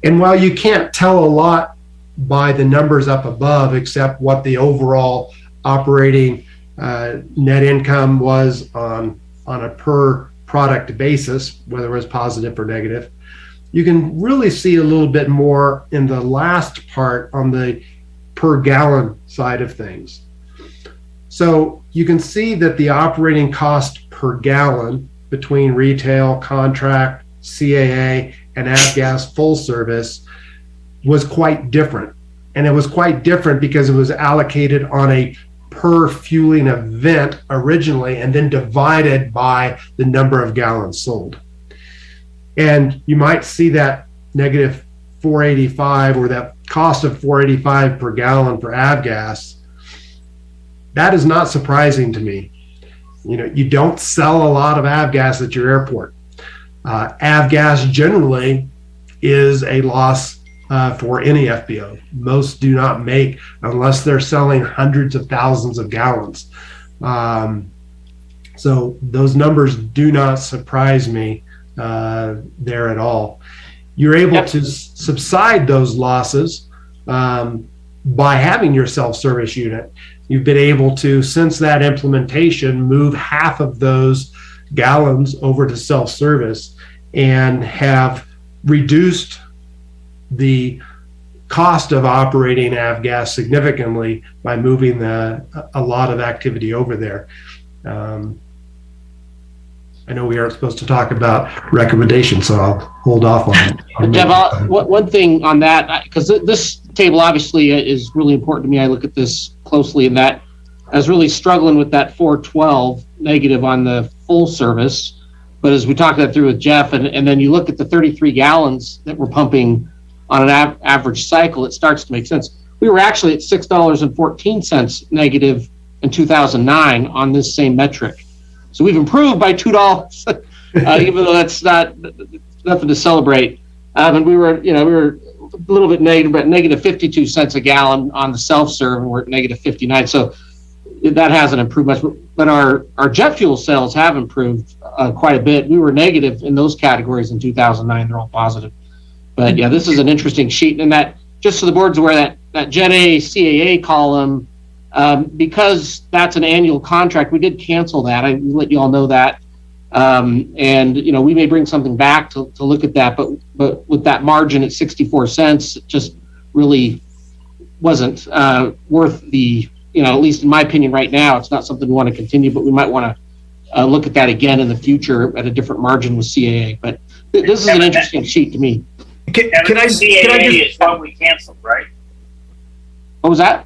And while you can't tell a lot by the numbers up above, except what the overall operating net income was on a per product basis, whether it was positive or negative, you can really see a little bit more in the last part on the per gallon side of things. So you can see that the operating cost per gallon between retail, contract, CAA, and avgas full service was quite different. And it was quite different because it was allocated on a per fueling event originally and then divided by the number of gallons sold. And you might see that negative 485 or that cost of 485 per gallon for avgas. That is not surprising to me. You know, you don't sell a lot of avgas at your airport. Avgas generally is a loss for any FBO. Most do not make unless they're selling hundreds of thousands of gallons. So those numbers do not surprise me there at all. You're able to subside those losses by having your self-service unit. You've been able to, since that implementation, move half of those gallons over to self-service and have reduced the cost of operating avgas significantly by moving a lot of activity over there. I know we aren't supposed to talk about recommendations, so I'll hold off on Jeff, one thing on that, because this table obviously is really important to me. I look at this closely, and that I was really struggling with that 412 negative on the full service. But as we talked that through with Jeff, and then you look at the 33 gallons that we're pumping on an average cycle, it starts to make sense. We were actually at $6.14 negative in 2009 on this same metric. So we've improved by $2, even though that's nothing to celebrate. And we were a little bit negative, but negative 52 cents a gallon on the self-serve, and we're at negative 59. So that hasn't improved much. But our jet fuel sales have improved quite a bit. We were negative in those categories in 2009. They're all positive. But yeah, this is an interesting sheet. And that, just so the board's aware, that Jet A CAA column, because that's an annual contract, we did cancel that. I let you all know that. And we may bring something back to look at that, but with that margin at 64 cents, it just really wasn't worth the, at least in my opinion right now, it's not something we want to continue, but we might want to look at that again in the future at a different margin with CAA. But this is an interesting sheet to me. Can I CAA is what we canceled, right? What was that?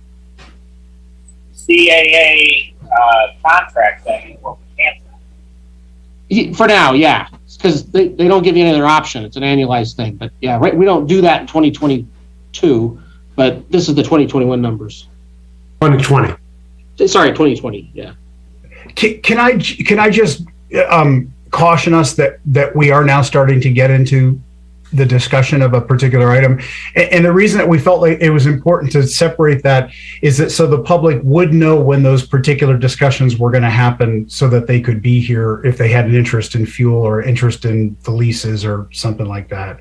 CAA contract thing is what we canceled. For now, yeah, because they don't give you any other option. It's an annualized thing. But yeah, right, we don't do that in 2022, but this is the 2021 numbers. 2020. Sorry, 2020. Yeah. Can I just caution us that we are now starting to get into the discussion of a particular item, and the reason that we felt like it was important to separate that is that so the public would know when those particular discussions were going to happen, so that they could be here if they had an interest in fuel or interest in the leases or something like that.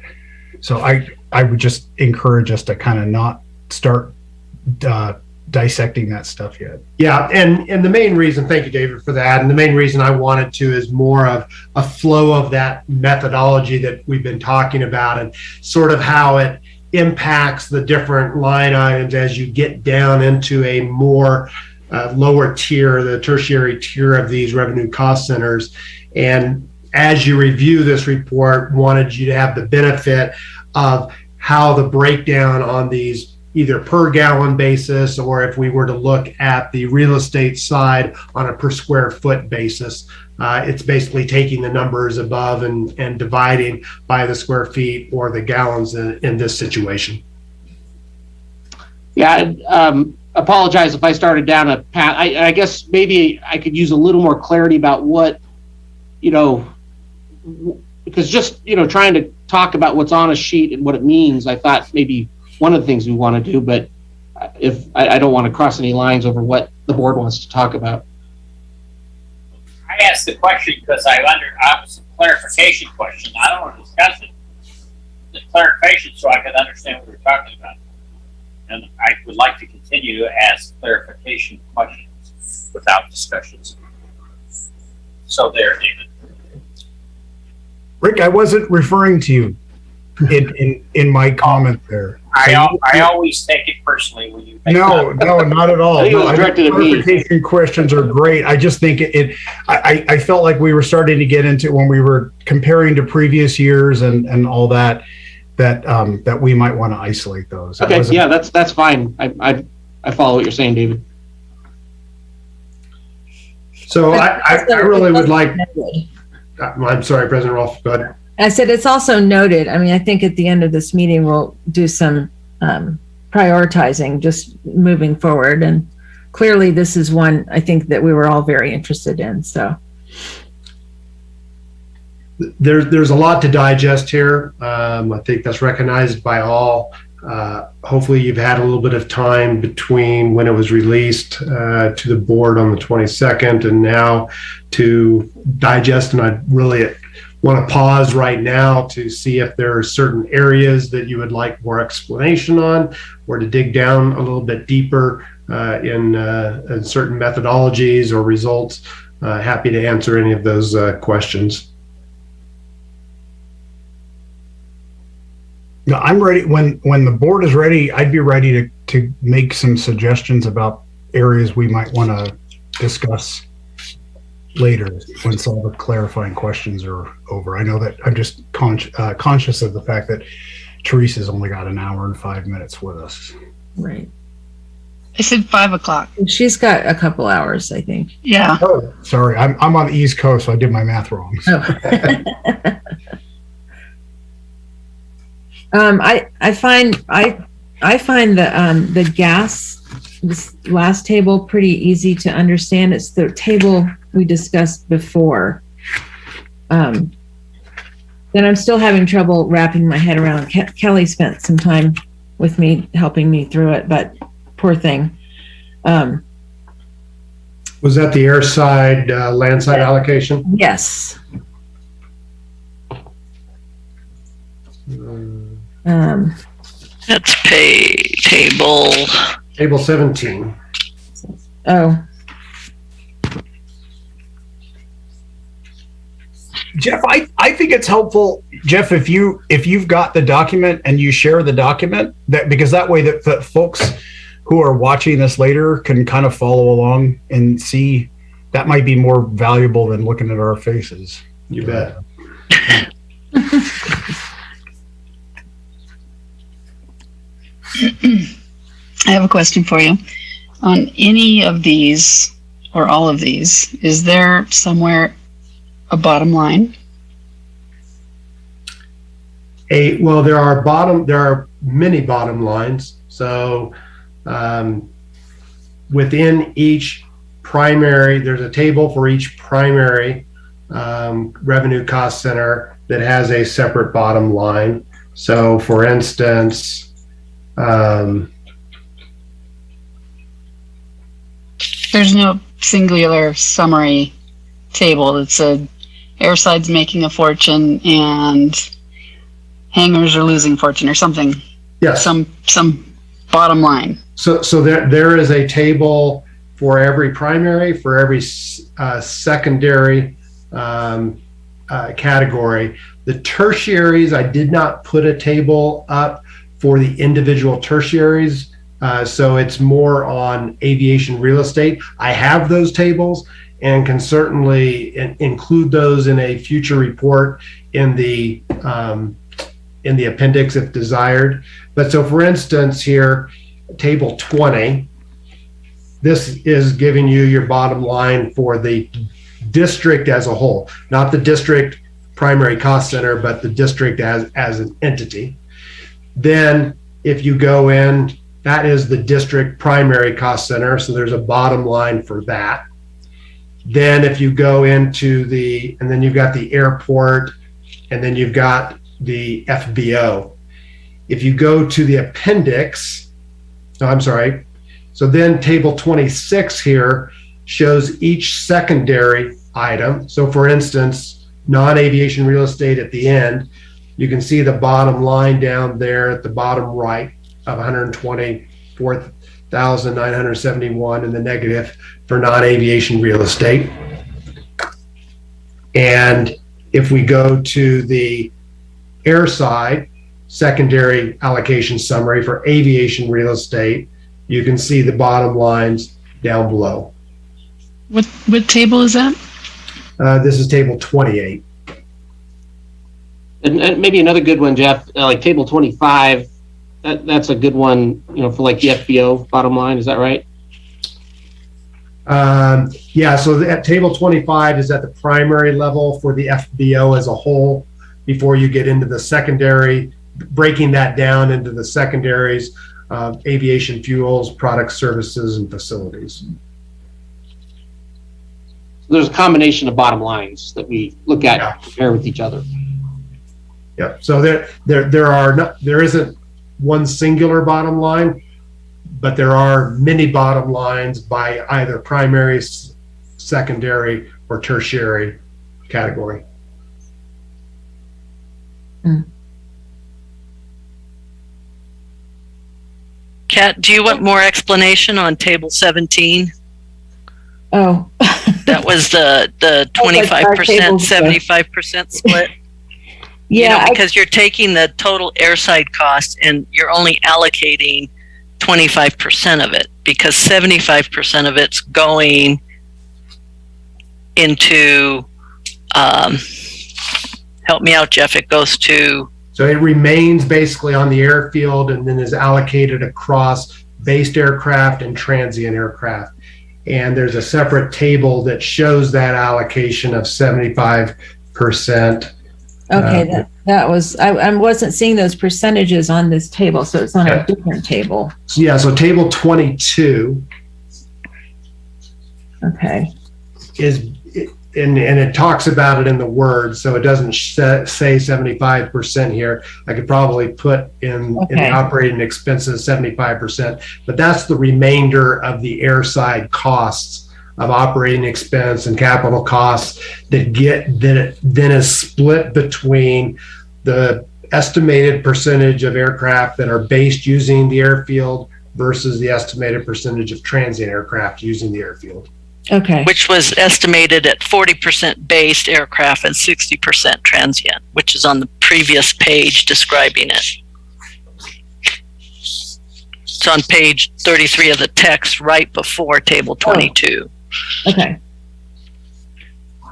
So I would just encourage us to kind of not start dissecting that stuff yet. Yeah, and the main reason, thank you, David, for that, and the main reason I wanted to is more of a flow of that methodology that we've been talking about and sort of how it impacts the different line items as you get down into a more lower tier, the tertiary tier of these revenue cost centers. And as you review this report, wanted you to have the benefit of how the breakdown on these either per gallon basis, or if we were to look at the real estate side on a per square foot basis, it's basically taking the numbers above and dividing by the square feet or the gallons in this situation. Yeah, apologize if I started down a path. I guess maybe I could use a little more clarity about what, because just, trying to talk about what's on a sheet and what it means, I thought maybe one of the things we want to do, but if I don't want to cross any lines over what the board wants to talk about. I asked the question because I was a clarification question. I don't want to discuss it. The clarification so I could understand what we're talking about. And I would like to continue to ask clarification questions without discussions. So there, David. Rick, I wasn't referring to you in my comment there. I always take it personally when you make No, not at all. I think it was directed at me. Clarification questions are great. I just think I felt like we were starting to get into, when we were comparing to previous years and all that we might want to isolate those. Okay, yeah, that's fine. I follow what you're saying, David. So I really would like, I'm sorry, President Rolfe, go ahead. I said it's also noted. I mean, I think at the end of this meeting, we'll do some prioritizing just moving forward. And clearly this is one I think that we were all very interested in. So there's a lot to digest here. I think that's recognized by all. Hopefully you've had a little bit of time between when it was released to the board on the 22nd and now to digest. And I really want to pause right now to see if there are certain areas that you would like more explanation on, or to dig down a little bit deeper in certain methodologies or results. Happy to answer any of those questions. No, I'm ready. When the board is ready, I'd be ready to make some suggestions about areas we might want to discuss later once all the clarifying questions are over. I know that I'm just conscious of the fact that Teresa's only got an hour and 5 minutes with us. Right. I said 5 o'clock. She's got a couple hours, I think. Yeah. Oh, sorry. I'm on the East Coast, so I did my math wrong. Oh. I find the gas, this last table, pretty easy to understand. It's the table we discussed before. Then I'm still having trouble wrapping my head around. Kelly spent some time with me, helping me through it, but poor thing. Was that the airside, landside allocation? Yes. That's Table 17. Oh, Jeff, I think it's helpful, Jeff, if you've got the document and you share the document, that because that way that folks who are watching this later can kind of follow along and see. That might be more valuable than looking at our faces. You bet. I have a question for you. On any of these or all of these, is there somewhere a bottom line? Well, there are many bottom lines. So within each primary, there's a table for each primary revenue cost center that has a separate bottom line. So for instance, There's no singular summary table that said airside's making a fortune and hangars are losing fortune or something. yes. Some bottom line. So there is a table for every primary, for every secondary category. The tertiaries, I did not put a table up for the individual tertiaries. So it's more on aviation real estate. I have those tables and can certainly include those in a future report in the appendix if desired. But so for instance here, table 20, this is giving you your bottom line for the district as a whole, not the district primary cost center, but the district as an entity. Then if you go in, that is the district primary cost center. So there's a bottom line for that. Then if you go into and then you've got the airport, and then you've got the FBO. If you go to the appendix, so then table 26 here shows each secondary item. So for instance, non-aviation real estate at the end, you can see the bottom line down there at the bottom right of 124,971 in the negative for non-aviation real estate. And if we go to the airside secondary allocation summary for aviation real estate, you can see the bottom lines down below. What table is that? This is table 28. And maybe another good one, Jeff, like table 25. That's a good one, for like the FBO bottom line. Is that right? Yeah. So that table 25 is at the primary level for the FBO as a whole. Before you get into the secondary, breaking that down into the secondaries, aviation fuels, products, services, and facilities. There's a combination of bottom lines that we look at, compare with each other. Yeah. So there isn't one singular bottom line, but there are many bottom lines by either primary, secondary, or tertiary category. Kat, do you want more explanation on table 17? Oh. That was the 25%, 75% split. Yeah. Because you're taking the total airside cost and you're only allocating 25% of it, because 75% of it's going into, help me out, Jeff, it goes to... So it remains basically on the airfield and then is allocated across based aircraft and transient aircraft. And there's a separate table that shows that allocation of 75%. Okay, that was, I wasn't seeing those percentages on this table, so it's on a different table. Yeah, so table 22 Okay. is, and it talks about it in the words, so it doesn't say 75% here. I could probably put in the operating expenses 75%, but that's the remainder of the airside costs of operating expense and capital costs that then is split between the estimated percentage of aircraft that are based using the airfield versus the estimated percentage of transient aircraft using the airfield. Okay. Which was estimated at 40% based aircraft and 60% transient, which is on the previous page describing it. It's on page 33 of the text right before table 22. Okay.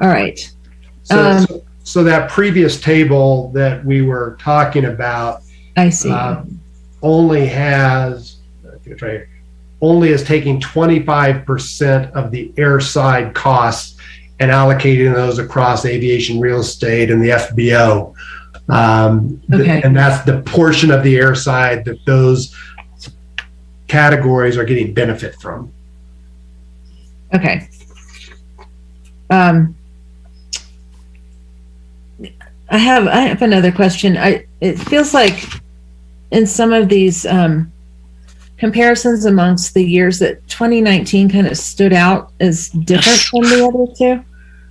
All right. So that previous table that we were talking about, I see. Only has, I think it's right here, only is taking 25% of the airside costs and allocating those across aviation real estate and the FBO. And that's the portion of the airside that those categories are getting benefit from. Okay. I have another question. It feels like in some of these comparisons amongst the years that 2019 kind of stood out as different from the other two.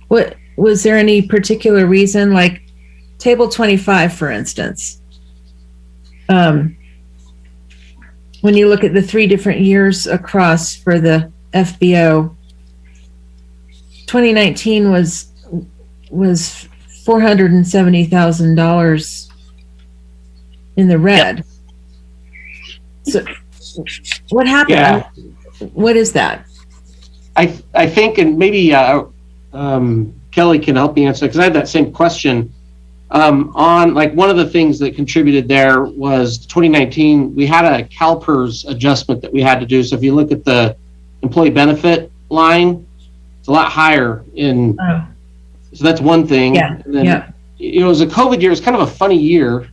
What was there any particular reason? Like table 25, for instance. When you look at the 3 different years across for the FBO, 2019 was $470,000 in the red. Yep. So what happened? Yeah. What is that? I think, and maybe Kelly can help me answer, because I had that same question. On like one of the things that contributed there was 2019, we had a CalPERS adjustment that we had to do. So if you look at the employee benefit line, it's a lot higher in. Oh. So that's one thing. Yeah. And then, it was a COVID year. It was kind of a funny year.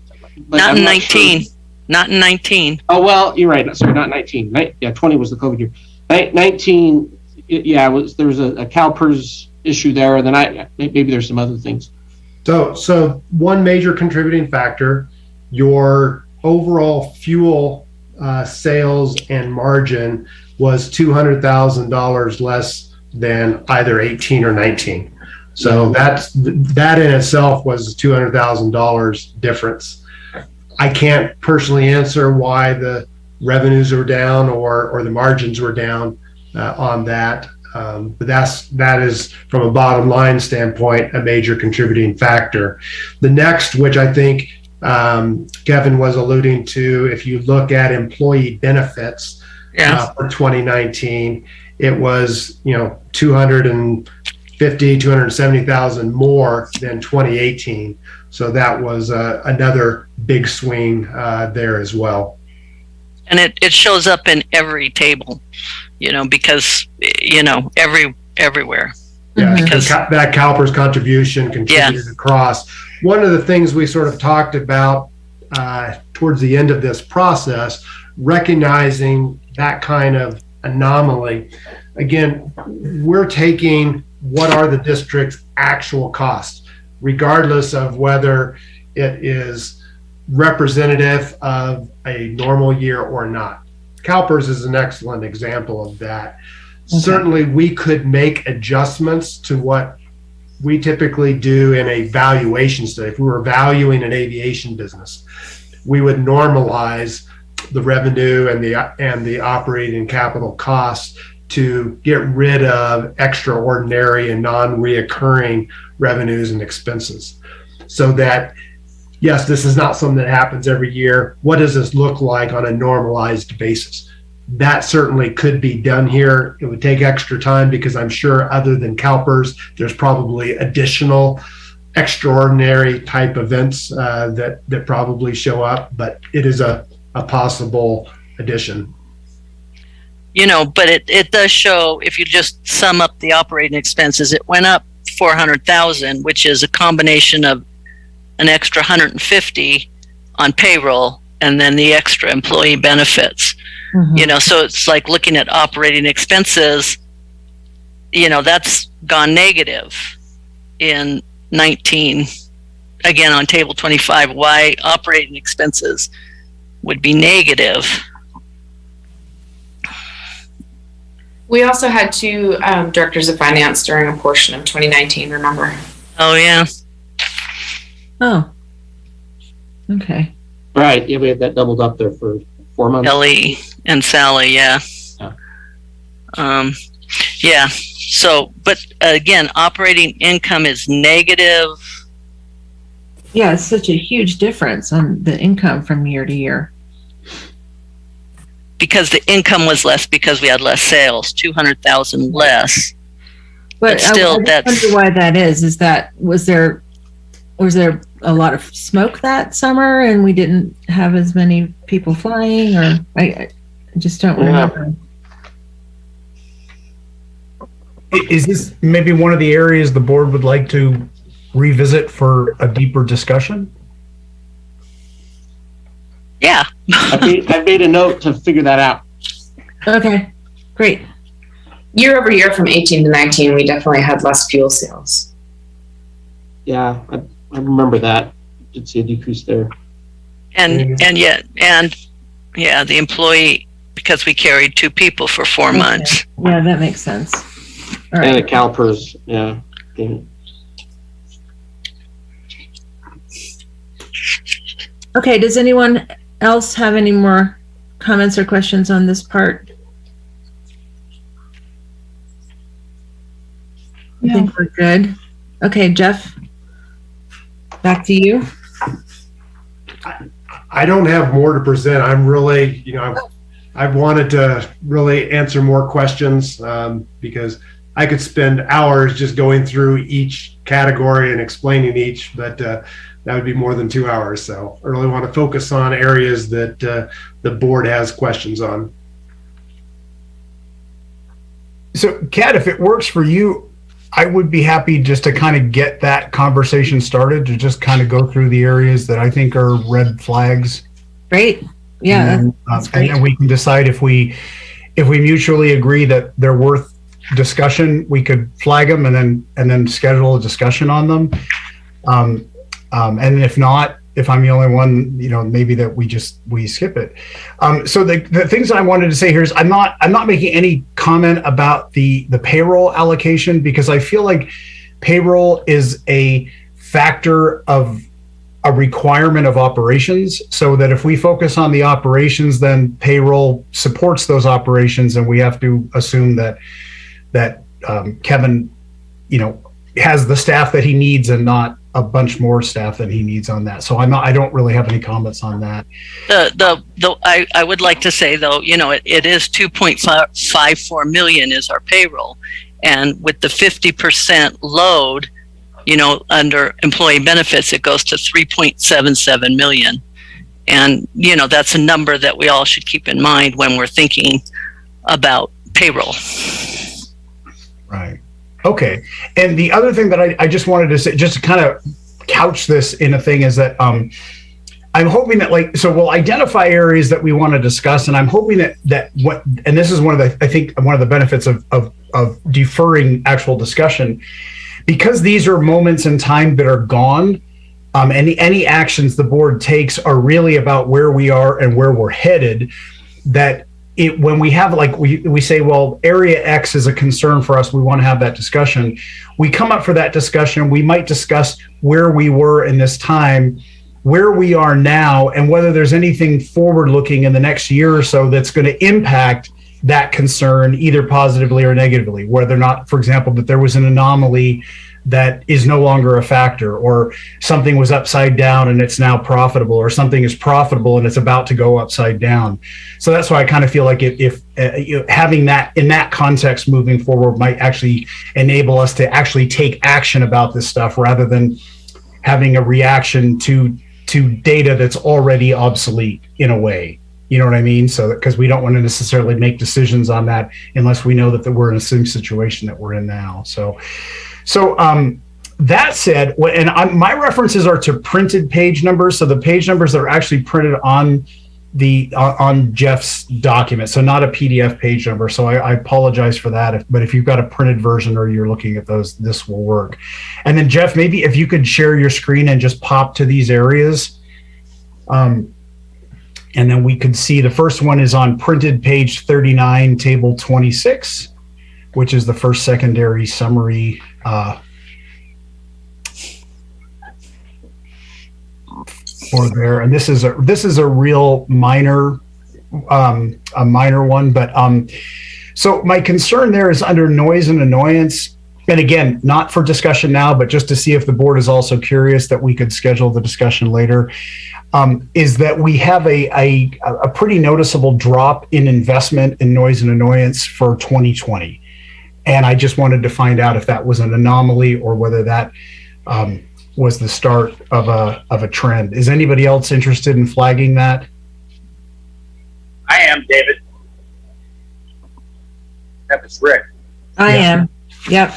But not in 19. Sure. Not in 19. Oh, well, you're right. Sorry, not 19. 20 was the COVID year. 19, there was a CalPERS issue there, and then maybe there's some other things. So one major contributing factor, your overall fuel sales and margin was $200,000 less than either 18 or 19. So that in itself was a $200,000 difference. I can't personally answer why the revenues were down or the margins were down on that. But that is, from a bottom line standpoint, a major contributing factor. The next, which I think Kevin was alluding to, if you look at employee benefits for 2019, it was, $270,000 more than 2018. So that was another big swing there as well. And it shows up in every table, because, everywhere. Yeah, because that CalPERS contribution contributed across. One of the things we sort of talked about towards the end of this process, recognizing that kind of anomaly. Again, we're taking what are the district's actual costs, regardless of whether it is representative of a normal year or not. CalPERS is an excellent example of that. Okay. Certainly, we could make adjustments to what we typically do in a valuation study. If we were valuing an aviation business, we would normalize the revenue and the operating capital costs to get rid of extraordinary and non-reoccurring revenues and expenses. So that, yes, this is not something that happens every year. What does this look like on a normalized basis? That certainly could be done here. It would take extra time because I'm sure other than CalPERS, there's probably additional extraordinary type events that probably show up, but it is a possible addition. You know, but it does show, if you just sum up the operating expenses, it went up 400,000, which is a combination of an extra 150 on payroll and then the extra employee benefits. Mhm. You know, so it's like looking at operating expenses, you know, that's gone negative in 19. Again, on table 25, why operating expenses would be negative. We also had two directors of finance during a portion of 2019, remember? Oh, yeah. Oh. Okay. Right, yeah, we had that doubled up there for 4 months. Ellie and Sally, yeah. Yeah. Yeah. So, but again, operating income is negative. Yeah, it's such a huge difference on the income from year to year. Because the income was less because we had less sales, 200,000 less. But still, I just that's- wonder why that is. Is that was there a lot of smoke that summer and we didn't have as many people flying, or I just don't remember. Is this maybe one of the areas the board would like to revisit for a deeper discussion? Yeah. I've made a note to figure that out. Okay, great. Year over year from 18 to 19, we definitely had less fuel sales. Yeah, I remember that. Did see a decrease there. And yet, yeah, the employee, because we carried 2 people for 4 months. Yeah, that makes sense. All And right. the CalPERS, yeah. thing. Okay, does anyone else have any more comments or questions on this part? I think we're good. Okay, Jeff, back to you. I don't have more to present. I'm really, I've wanted to really answer more questions because I could spend hours just going through each category and explaining each, but that would be more than 2 hours. So I really want to focus on areas that the board has questions on. So, Kat, if it works for you, I would be happy just to kind of get that conversation started, to just kind of go through the areas that I think are red flags. Great. Yeah, And that's and great. then we can decide if we mutually agree that they're worth discussion, we could flag them and then schedule a discussion on them. And if not, if I'm the only one, maybe that we skip it. So the things that I wanted to say here is I'm not making any comment about the payroll allocation, because I feel like payroll is a factor of a requirement of operations, so that if we focus on the operations, then payroll supports those operations, and we have to assume that Kevin, has the staff that he needs and not a bunch more staff than he needs on that. So I don't really have any comments on that. I would like to say, though, it is 2.54 million is our payroll, and with the 50% load, under employee benefits, it goes to 3.77 million. And, that's a number that we all should keep in mind when we're thinking about payroll. Right. Okay. And the other thing that I just wanted to say, just to kind of couch this in a thing, is that I'm hoping that we'll identify areas that we want to discuss, and I'm hoping that and this is one of the benefits of deferring actual discussion, because these are moments in time that are gone. any actions the board takes are really about where we are and where we're headed. That when we have, like, we say, well, area X is a concern for us, we want to have that discussion. We come up for that discussion. We might discuss where we were in this time, where we are now, and whether there's anything forward looking in the next year or so that's going to impact that concern, either positively or negatively, whether or not, for example, that there was an anomaly that is no longer a factor, or something was upside down and it's now profitable, or something is profitable and it's about to go upside down. So that's why I kind of feel like if having that in that context moving forward might actually enable us to actually take action about this stuff, rather than having a reaction to data that's already obsolete in a way. You know what I mean? So because we don't want to necessarily make decisions on that unless we know that we're in the same situation that we're in now. So that said, my references are to printed page numbers. So the page numbers that are actually printed on on Jeff's document. So not a PDF page number. So I apologize for that. But if you've got a printed version or you're looking at those, this will work. And then Jeff, maybe if you could share your screen and just pop to these areas. And then we could see the first one is on printed page 39, table 26, which is the first secondary summary for there. And this is a real minor one, but so my concern there is under noise and annoyance. And again, not for discussion now, but just to see if the board is also curious that we could schedule the discussion later. Is that we have a pretty noticeable drop in investment in noise and annoyance for 2020. And I just wanted to find out if that was an anomaly or whether that was the start of a trend. Is anybody else interested in flagging that? I am, David. That was Rick. I am. Yep.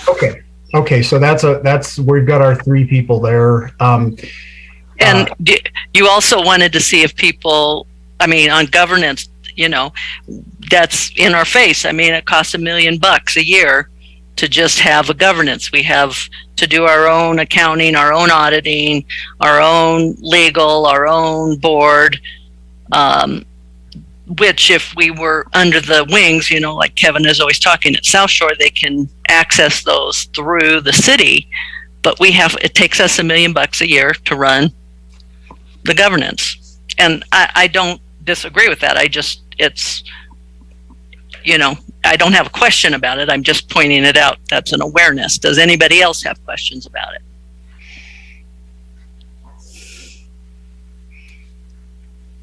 Okay. So that's we've got our three people there. And you also wanted to see if people, on governance, that's in our face. It costs $1 million a year to just have a governance. We have to do our own accounting, our own auditing, our own legal, our own board, which if we were under the wings, like Kevin is always talking at South Shore, they can access those through the city. But it takes us $1 million a year to run the governance. And I don't disagree with that. I don't have a question about it. I'm just pointing it out. That's an awareness. Does anybody else have questions about it?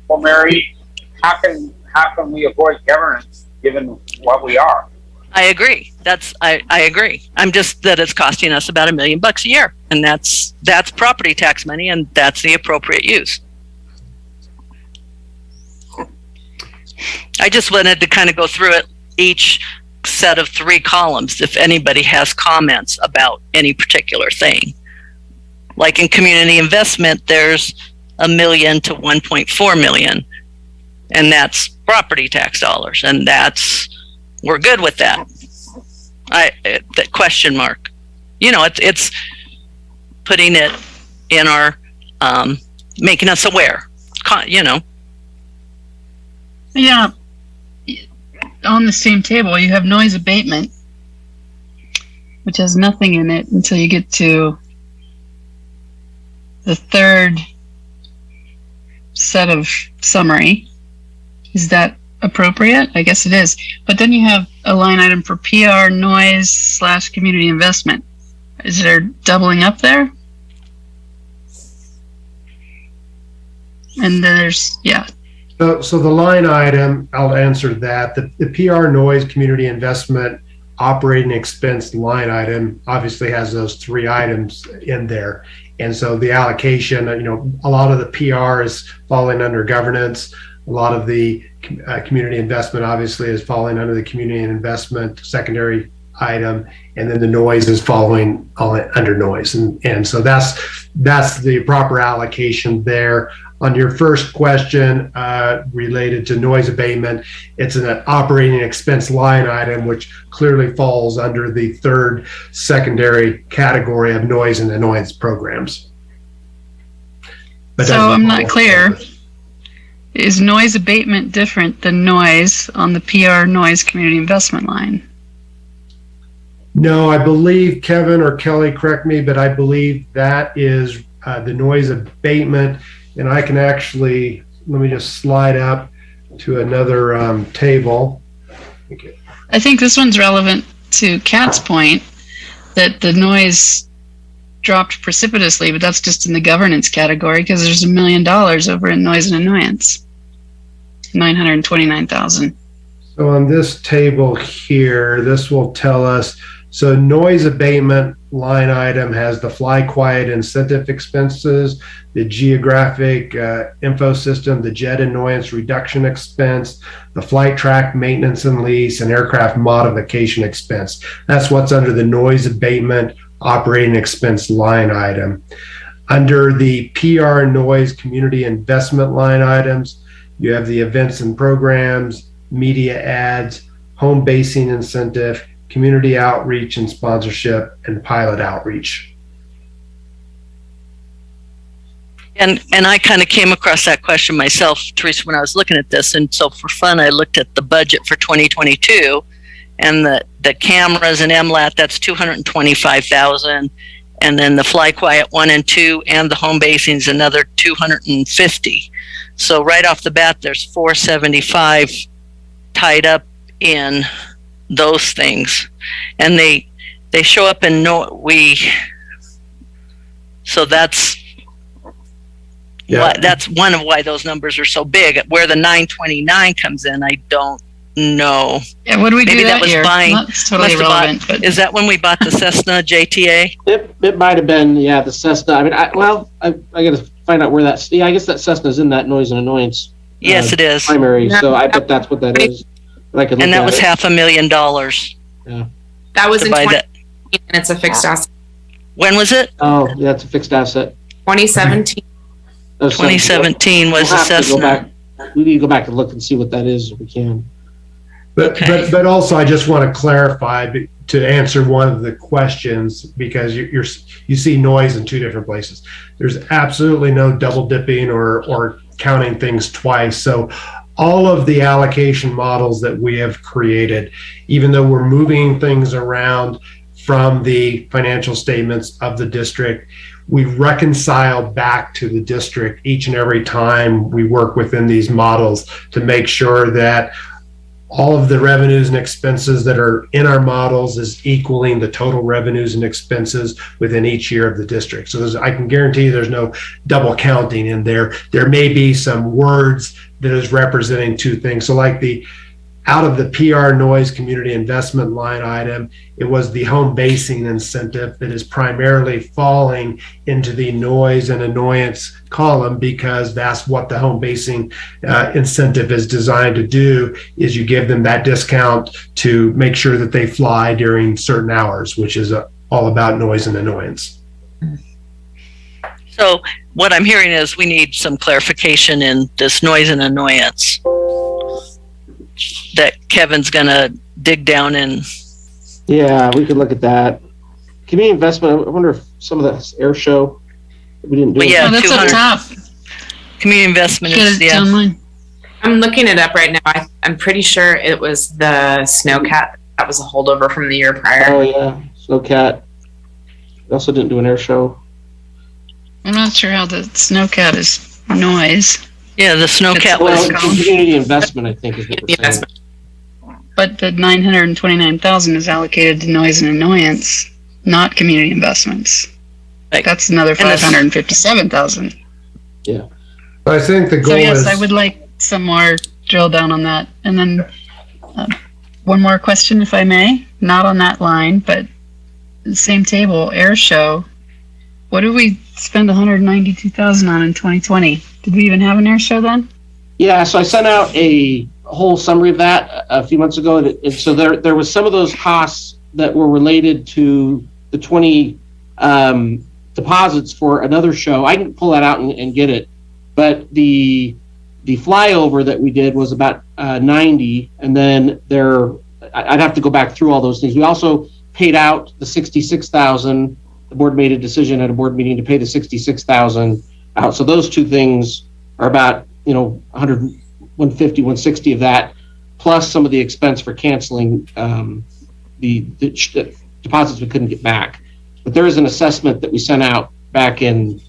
Well, Mary, how can we avoid governance given what we are? I agree. I agree. I'm just that it's costing us about $1 million a year, and that's property tax money, and that's the appropriate use. I just wanted to kind of go through it, each set of 3 columns, if anybody has comments about any particular thing. Like in community investment, there's $1 million to $1.4 million, and that's property tax dollars, and we're good with that. The question mark. It's putting it in our, making us aware. Yeah. On the same table, you have noise abatement, which has nothing in it until you get to the third set of summary. Is that appropriate? I guess it is. But then you have a line item for PR noise / community investment. Is there doubling up there? And then there's, yeah. So the line item, I'll answer that. The PR noise community investment operating expense line item obviously has those 3 items in there. And so the allocation, a lot of the PR is falling under governance. A lot of the community investment obviously is falling under the community investment secondary item, and then the noise is falling under noise. And so that's the proper allocation there. On your first question related to noise abatement, it's an operating expense line item, which clearly falls under the 3rd secondary category of noise and annoyance programs. But So doesn't I'm not follow clear. numbers. Is noise abatement different than noise on the PR noise community investment line? No, I believe Kevin or Kelly, correct me, but I believe that is the noise abatement. And I can actually, let me just slide up to another table. Okay. I think this one's relevant to Kat's point that the noise dropped precipitously, but that's just in the governance category because there's $1 million over in noise and annoyance. 929,000. So on this table here, this will tell us, so noise abatement line item has the fly quiet incentive expenses, the geographic info system, the jet annoyance reduction expense, the flight track maintenance and lease, and aircraft modification expense. That's what's under the noise abatement operating expense line item. Under the PR noise community investment line items, you have the events and programs, media ads, home basing incentive, community outreach and sponsorship, and pilot outreach. And I kind of came across that question myself, Teresa, when I was looking at this. And so for fun, I looked at the budget for 2022, and the cameras and MLAT, that's 225,000. And then the Fly Quiet 1 and 2 and the home basing is another 250. So right off the bat, there's 475 tied up in those things, and they show up in so that's that's one of why those numbers are so big. Where the 929 comes in, I don't know. Yeah, what do we Maybe do that was year? buying, That's totally irrelevant. But is that when we bought the Cessna JTA? It might have been, yeah, the Cessna. I mean, I got to find out where that's. Yeah, I guess that Cessna's in that noise and annoyance. Yes, it is. Primary. So I bet that's what that is. But I could look And that at was it. $500,000. Yeah. That was in buy 2017, and it's a fixed asset. When was it? Oh, yeah, it's a fixed asset. 2017. 2017 was the We'll have to go Cessna. back. We need to go back and look and see what that is if we can. But also, I just want to clarify to answer one of the questions, because you see noise in two different places. There's absolutely no double dipping or counting things twice. So all of the allocation models that we have created, even though we're moving things around from the financial statements of the district, we reconcile back to the district each and every time we work within these models to make sure that all of the revenues and expenses that are in our models is equaling the total revenues and expenses within each year of the district. So I can guarantee you there's no double counting in there. There may be some words that is representing two things. So like out of the PR noise community investment line item, it was the home basing incentive that is primarily falling into the noise and annoyance column, because that's what the home basing incentive is designed to do, is you give them that discount to make sure that they fly during certain hours, which is all about noise and annoyance. So what I'm hearing is we need some clarification in this noise and annoyance that Kevin's gonna dig down in. Yeah, we could look at that. Community investment, I wonder if some of that air show, we didn't do Well, it. yeah, oh, that's up 200. top. Community investment Get is, it yeah. online. I'm looking it up right now. I'm pretty sure it was the Snowcat that was a holdover from the year prior. Oh, yeah, Snowcat. We also didn't do an air show. I'm not sure how the Snowcat is noise, Yeah, the Snowcat Well, was, community investment, I think, is what we're saying. Investment. but the 929,000 is allocated to noise and annoyance, not community investments. Right. That's another And this- 557,000. I think the goal So yes, is I would like some more drill down on that. And then one more question, if I may, not on that line, but the same table, air show. What did we spend 192,000 on in 2020? Did we even have an air show then? Yeah, so I sent out a whole summary of that a few months ago. And so there was some of those costs that were related to the 20 deposits for another show. I can pull that out and get it. But the flyover that we did was about 90, and then I'd have to go back through all those things. We also paid out the 66,000. The board made a decision at a board meeting to pay the 66,000 out. So those two things are about, 100, 150, 160 of that, plus some of the expense for canceling the deposits we couldn't get back. But there is an assessment that we sent out back in,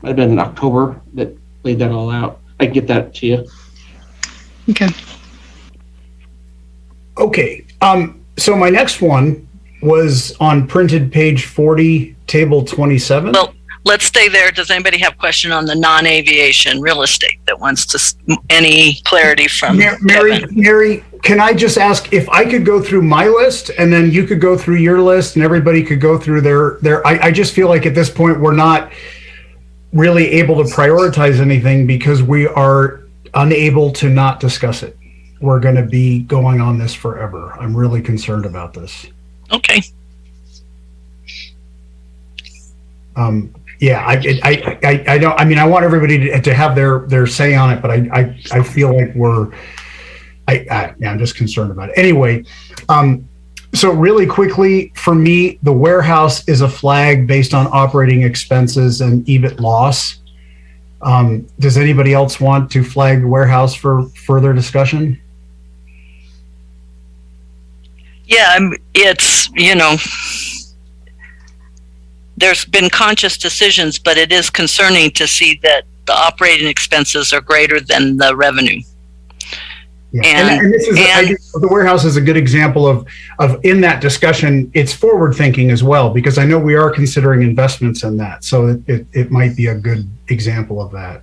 might have been in October, that laid that all out. I can get that to you. Okay. Okay. So my next one was on printed page 40, table 27. Well, let's stay there. Does anybody have a question on the non-aviation real estate that wants to, any clarity from Kevin? Mary, can I just ask if I could go through my list and then you could go through your list and everybody could go through their, I just feel like at this point, we're not really able to prioritize anything because we are unable to not discuss it. We're going to be going on this forever. I'm really concerned about this. Okay. Yeah, I don't, I mean, I want everybody to have their say on it, but I feel like I'm just concerned about it. Anyway, so really quickly, for me, the warehouse is a flag based on operating expenses and EBIT loss. Does anybody else want to flag the warehouse for further discussion? Yeah, it's, there's been conscious decisions, but it is concerning to see that the operating expenses are greater than the revenue. Yeah. And this is, I think the warehouse is a good example of in that discussion, it's forward thinking as well, because I know we are considering investments in that. So it might be a good example of that.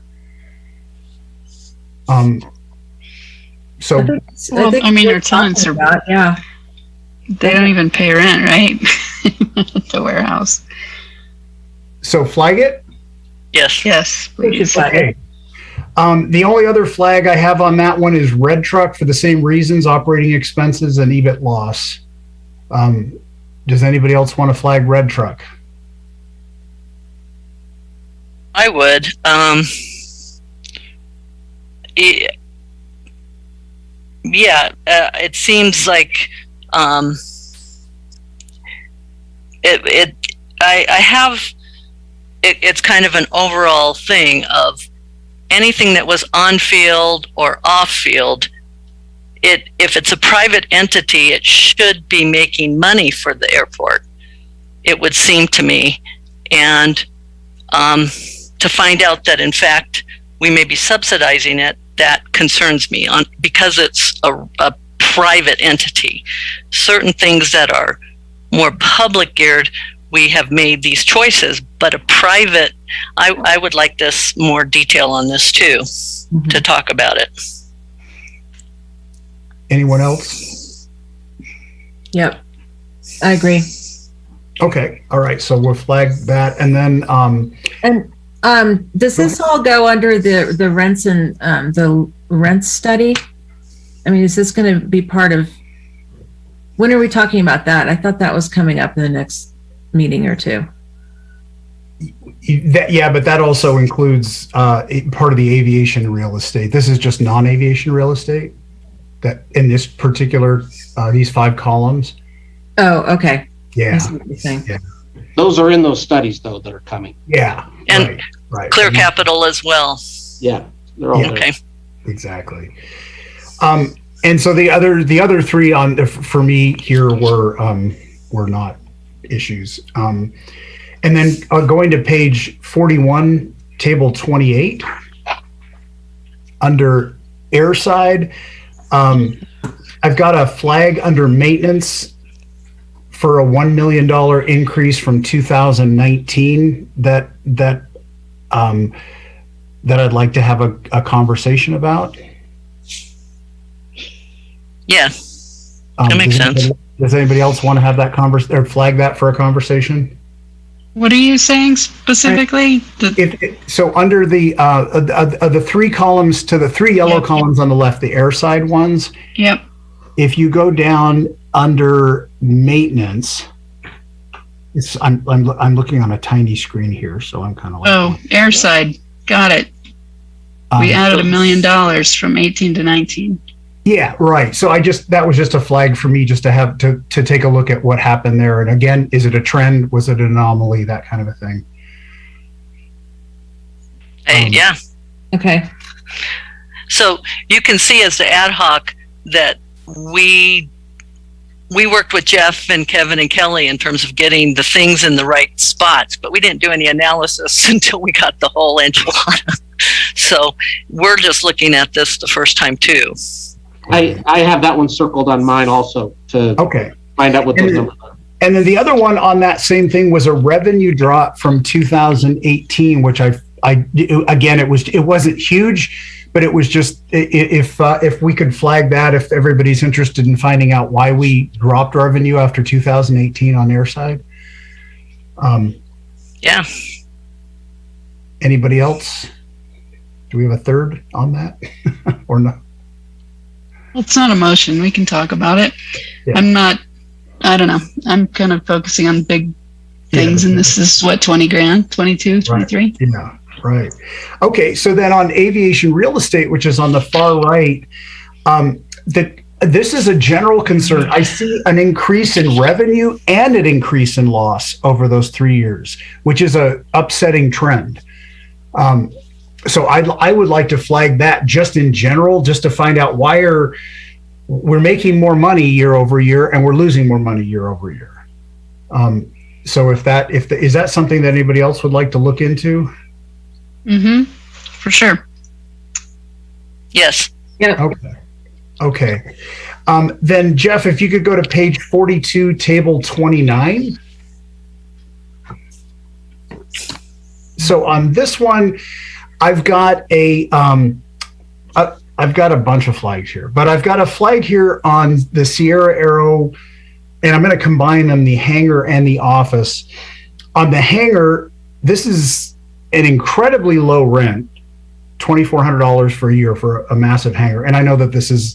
So, Well, I mean, our tenants are, yeah. They don't even pay rent, right? At the warehouse. So flag it? Yes. Yes, We should please. flag it. The only other flag I have on that one is Red Truck for the same reasons, operating expenses and EBIT loss. Does anybody else want to flag Red Truck? I would. It seems like it's kind of an overall thing of anything that was on field or off field. If it's a private entity, it should be making money for the airport, it would seem to me. And to find out that in fact we may be subsidizing it, that concerns me because it's a private entity. Certain things that are more public geared, we have made these choices, but a private, I would like this more detail on this too, to talk about it. Anyone else? Yep. I agree. Okay. All right. So we'll flag that. And then, does this all go under the rents and the rent study? I mean, is this going to be part of, when are we talking about that? I thought that was coming up in the next meeting or two. yeah, but that also includes part of the aviation real estate. This is just non-aviation real estate that in this particular, these 5 columns. Oh, okay. Yeah. I see what you're saying. Yeah. Those are in those studies, though, that are coming. Yeah. And right. Clear Capital as well. Yeah, they're all there. Okay. Exactly. And so the other 3 on for me here were not issues. And then going to page 41, table 28, under airside, I've got a flag under maintenance for a $1 million increase from 2019 that I'd like to have a conversation about. Yeah, that makes sense. Does anybody else want to have that or flag that for a conversation? What are you saying specifically? So under the 3 columns to the 3 yellow columns on the left, the airside ones. Yep. If you go down under maintenance, I'm looking on a tiny screen here, so I'm kind of like. Oh, airside. Got it. We added $1 million from 18 to 19. Yeah, right. So that was just a flag for me just to have to take a look at what happened there. And again, is it a trend? Was it an anomaly? That kind of a thing. Yeah. Okay. So you can see as the ad hoc that we worked with Jeff and Kevin and Kelly in terms of getting the things in the right spots, but we didn't do any analysis until we got the whole enchilada. So we're just looking at this the first time too. I have that one circled on mine also to find out what those numbers are. And then the other one on that same thing was a revenue drop from 2018, which again, it wasn't huge, but it was just, if we could flag that, if everybody's interested in finding out why we dropped revenue after 2018 on their side. Yeah. Anybody else? Do we have a third on that or no? It's not a motion. We can talk about it. Yeah. I don't know. I'm kind of focusing on big things, and this is what, 20 grand, 22, 23? Right. Yeah. Right. Okay. So then on aviation real estate, which is on the far right, this is a general concern. I see an increase in revenue and an increase in loss over those 3 years, which is a upsetting trend. So I would like to flag that just in general, just to find out why we're making more money year over year and we're losing more money year over year. So is that something that anybody else would like to look into? Mm-hmm. For sure. Yes. Yeah. Okay. Then Jeff, if you could go to page 42, table 29. So on this one, I've got a bunch of flags here, but I've got a flag here on the Sierra Aero, and I'm going to combine them, the hangar and the office. On the hangar, this is an incredibly low rent, $2,400 for a year for a massive hangar. And I know that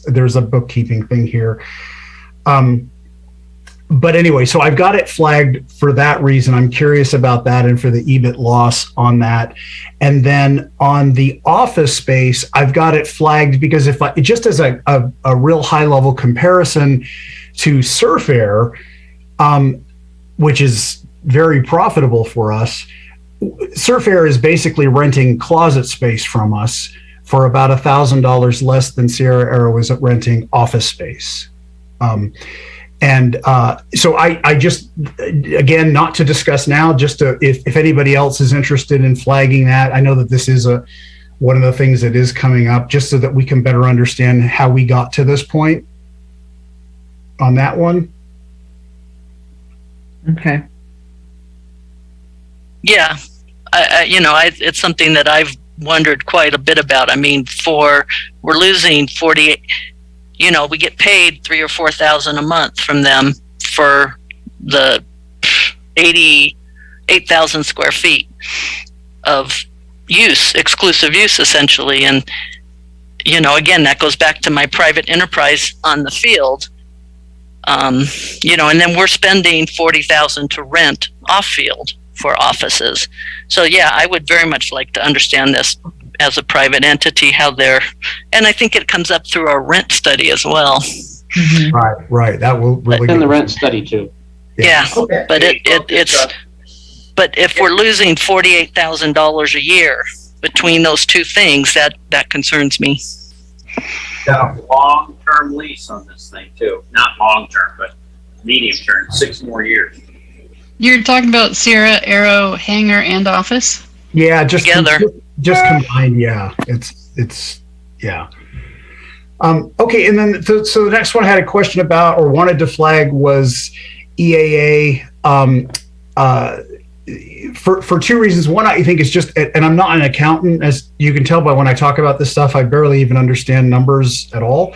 there's a bookkeeping thing here. But anyway, so I've got it flagged for that reason. I'm curious about that and for the EBIT loss on that. And then on the office space, I've got it flagged because just as a real high level comparison to Surf Air, which is very profitable for us, Surf Air is basically renting closet space from us for about $1,000 less than Sierra Aero is renting office space. So I just, again, not to discuss now, just to, if anybody else is interested in flagging that, I know that this is one of the things that is coming up, just so that we can better understand how we got to this point on that one. Okay. Yeah. It's something that I've wondered quite a bit about. I mean, we're losing 48, we get paid $3,000 or $4,000 a month from them for the 88,000 square feet of exclusive use, essentially. And, again, that goes back to my private enterprise on the field. And then we're spending $40,000 to rent off field for offices. So yeah, I would very much like to understand this as a private entity, and I think it comes up through our rent study as well. Mm-hmm. Right. That will really. And the rent study too. Yeah. Okay. But but if we're losing $48,000 a year between those two things, that concerns me. Got a long-term lease on this thing too. Not long-term, but medium-term, 6 more years. You're talking about Sierra Aero hangar and office? Yeah, just together. Just combined. Yeah, it's yeah. Okay, and then so the next one I had a question about or wanted to flag was EAA for two reasons. One, I think is just, and I'm not an accountant, as you can tell by when I talk about this stuff, I barely even understand numbers at all.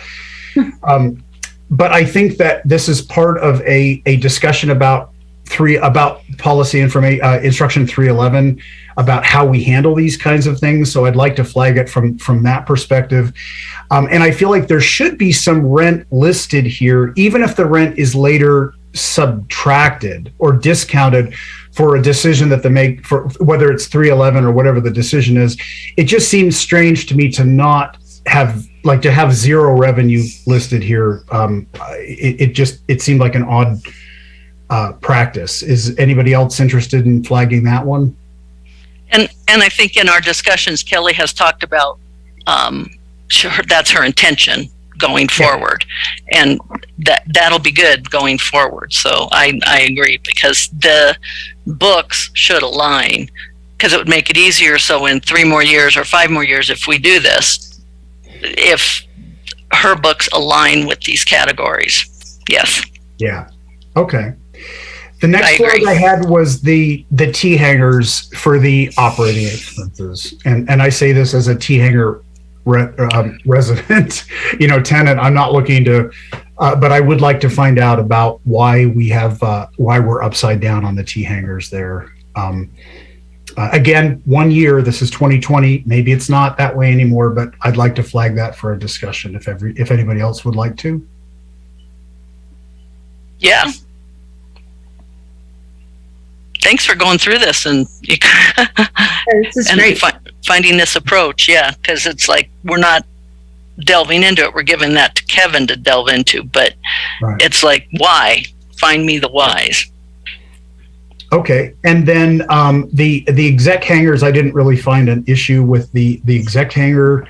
But I think that this is part of a discussion about policy instruction 311 about how we handle these kinds of things. So I'd like to flag it from that perspective. And I feel like there should be some rent listed here, even if the rent is later subtracted or discounted for a decision that they make, for whether it's 311 or whatever the decision is. It just seems strange to me to not have, like, to have zero revenue listed here. It seemed like an odd practice. Is anybody else interested in flagging that one? And I think in our discussions, Kelly has talked about, sure, that's her intention going forward, and that'll be good going forward. So I agree, because the books should align, because it would make it easier. So in 3 more years or 5 more years, if we do this, if her books align with these categories, yes. Yeah. Okay. The next I slide agree. I had was the T hangers for the operating expenses, and I say this as a T hanger resident, tenant. I'm not looking to, but I would like to find out about why we're upside down on the T hangers there. Again, 1 year. This is 2020. Maybe it's not that way anymore, but I'd like to flag that for a discussion if anybody else would like to. Yeah. Thanks for going through this and This is great. finding this approach. Yeah, because it's like we're not delving into it. We're giving that to Kevin to delve into, but Right. it's like, why? Find me the whys. Okay, and then the exec hangers, I didn't really find an issue with the exec hanger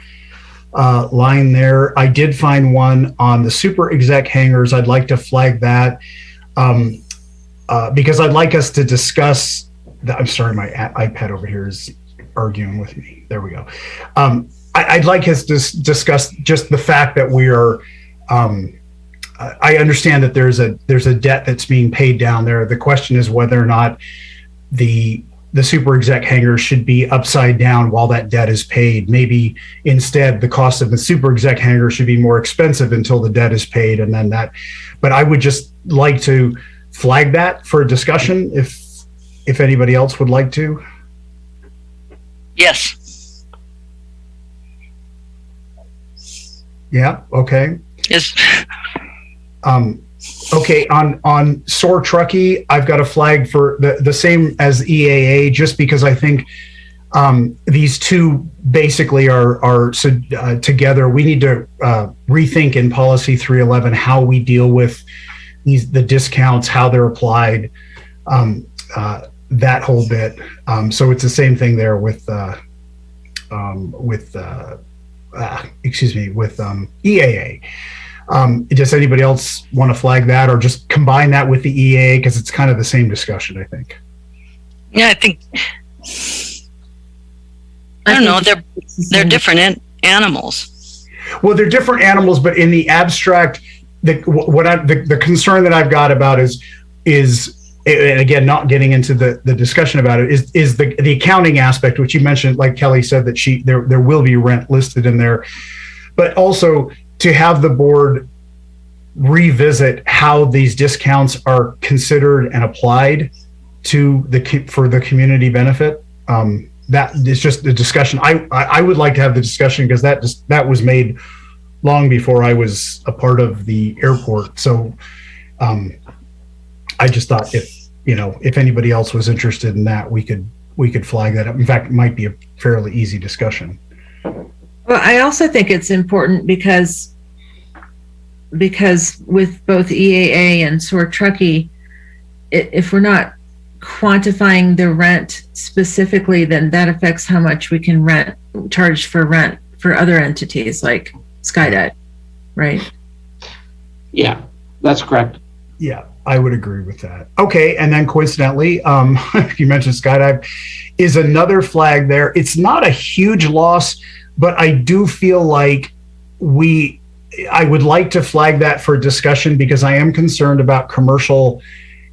line there. I did find one on the super exec hangers. I'd like to flag that because I'd like us to discuss. I'm sorry, my iPad over here is arguing with me. There we go. I'd like us to discuss just the fact that we are. I understand that there's a debt that's being paid down there. The question is whether or not the super exec hanger should be upside down while that debt is paid. Maybe instead the cost of the super exec hanger should be more expensive until the debt is paid, and then that. But I would just like to flag that for a discussion if anybody else would like to. Yes. Yeah. Okay. Yes. Okay, on SOAR Truckee, I've got a flag for the same as EAA, just because I think these two basically are together. We need to rethink in policy 311 how we deal with the discounts, how they're applied, that whole bit. So it's the same thing there with EAA. Does anybody else want to flag that, or just combine that with the EA, because it's kind of the same discussion, I think. Yeah, I think. I don't know. They're different animals. Well, they're different animals, but in the abstract, the concern that I've got about is, and again, not getting into the discussion about it, is the accounting aspect, which you mentioned, like Kelly said, that there will be rent listed in there, but also to have the board revisit how these discounts are considered and applied for the community benefit. That is just the discussion. I would like to have the discussion, because that was made long before I was a part of the airport. So I just thought if anybody else was interested in that, we could flag that up. In fact, it might be a fairly easy discussion. Well, I also think it's important because with both EAA and SOAR Truckee, if we're not quantifying the rent specifically, then that affects how much we can charge for rent for other entities like Skydive, right? Yeah, that's correct. Yeah, I would agree with that. Okay, and then coincidentally, you mentioned Skydive is another flag there. It's not a huge loss, but I do feel like I would like to flag that for discussion, because I am concerned about commercial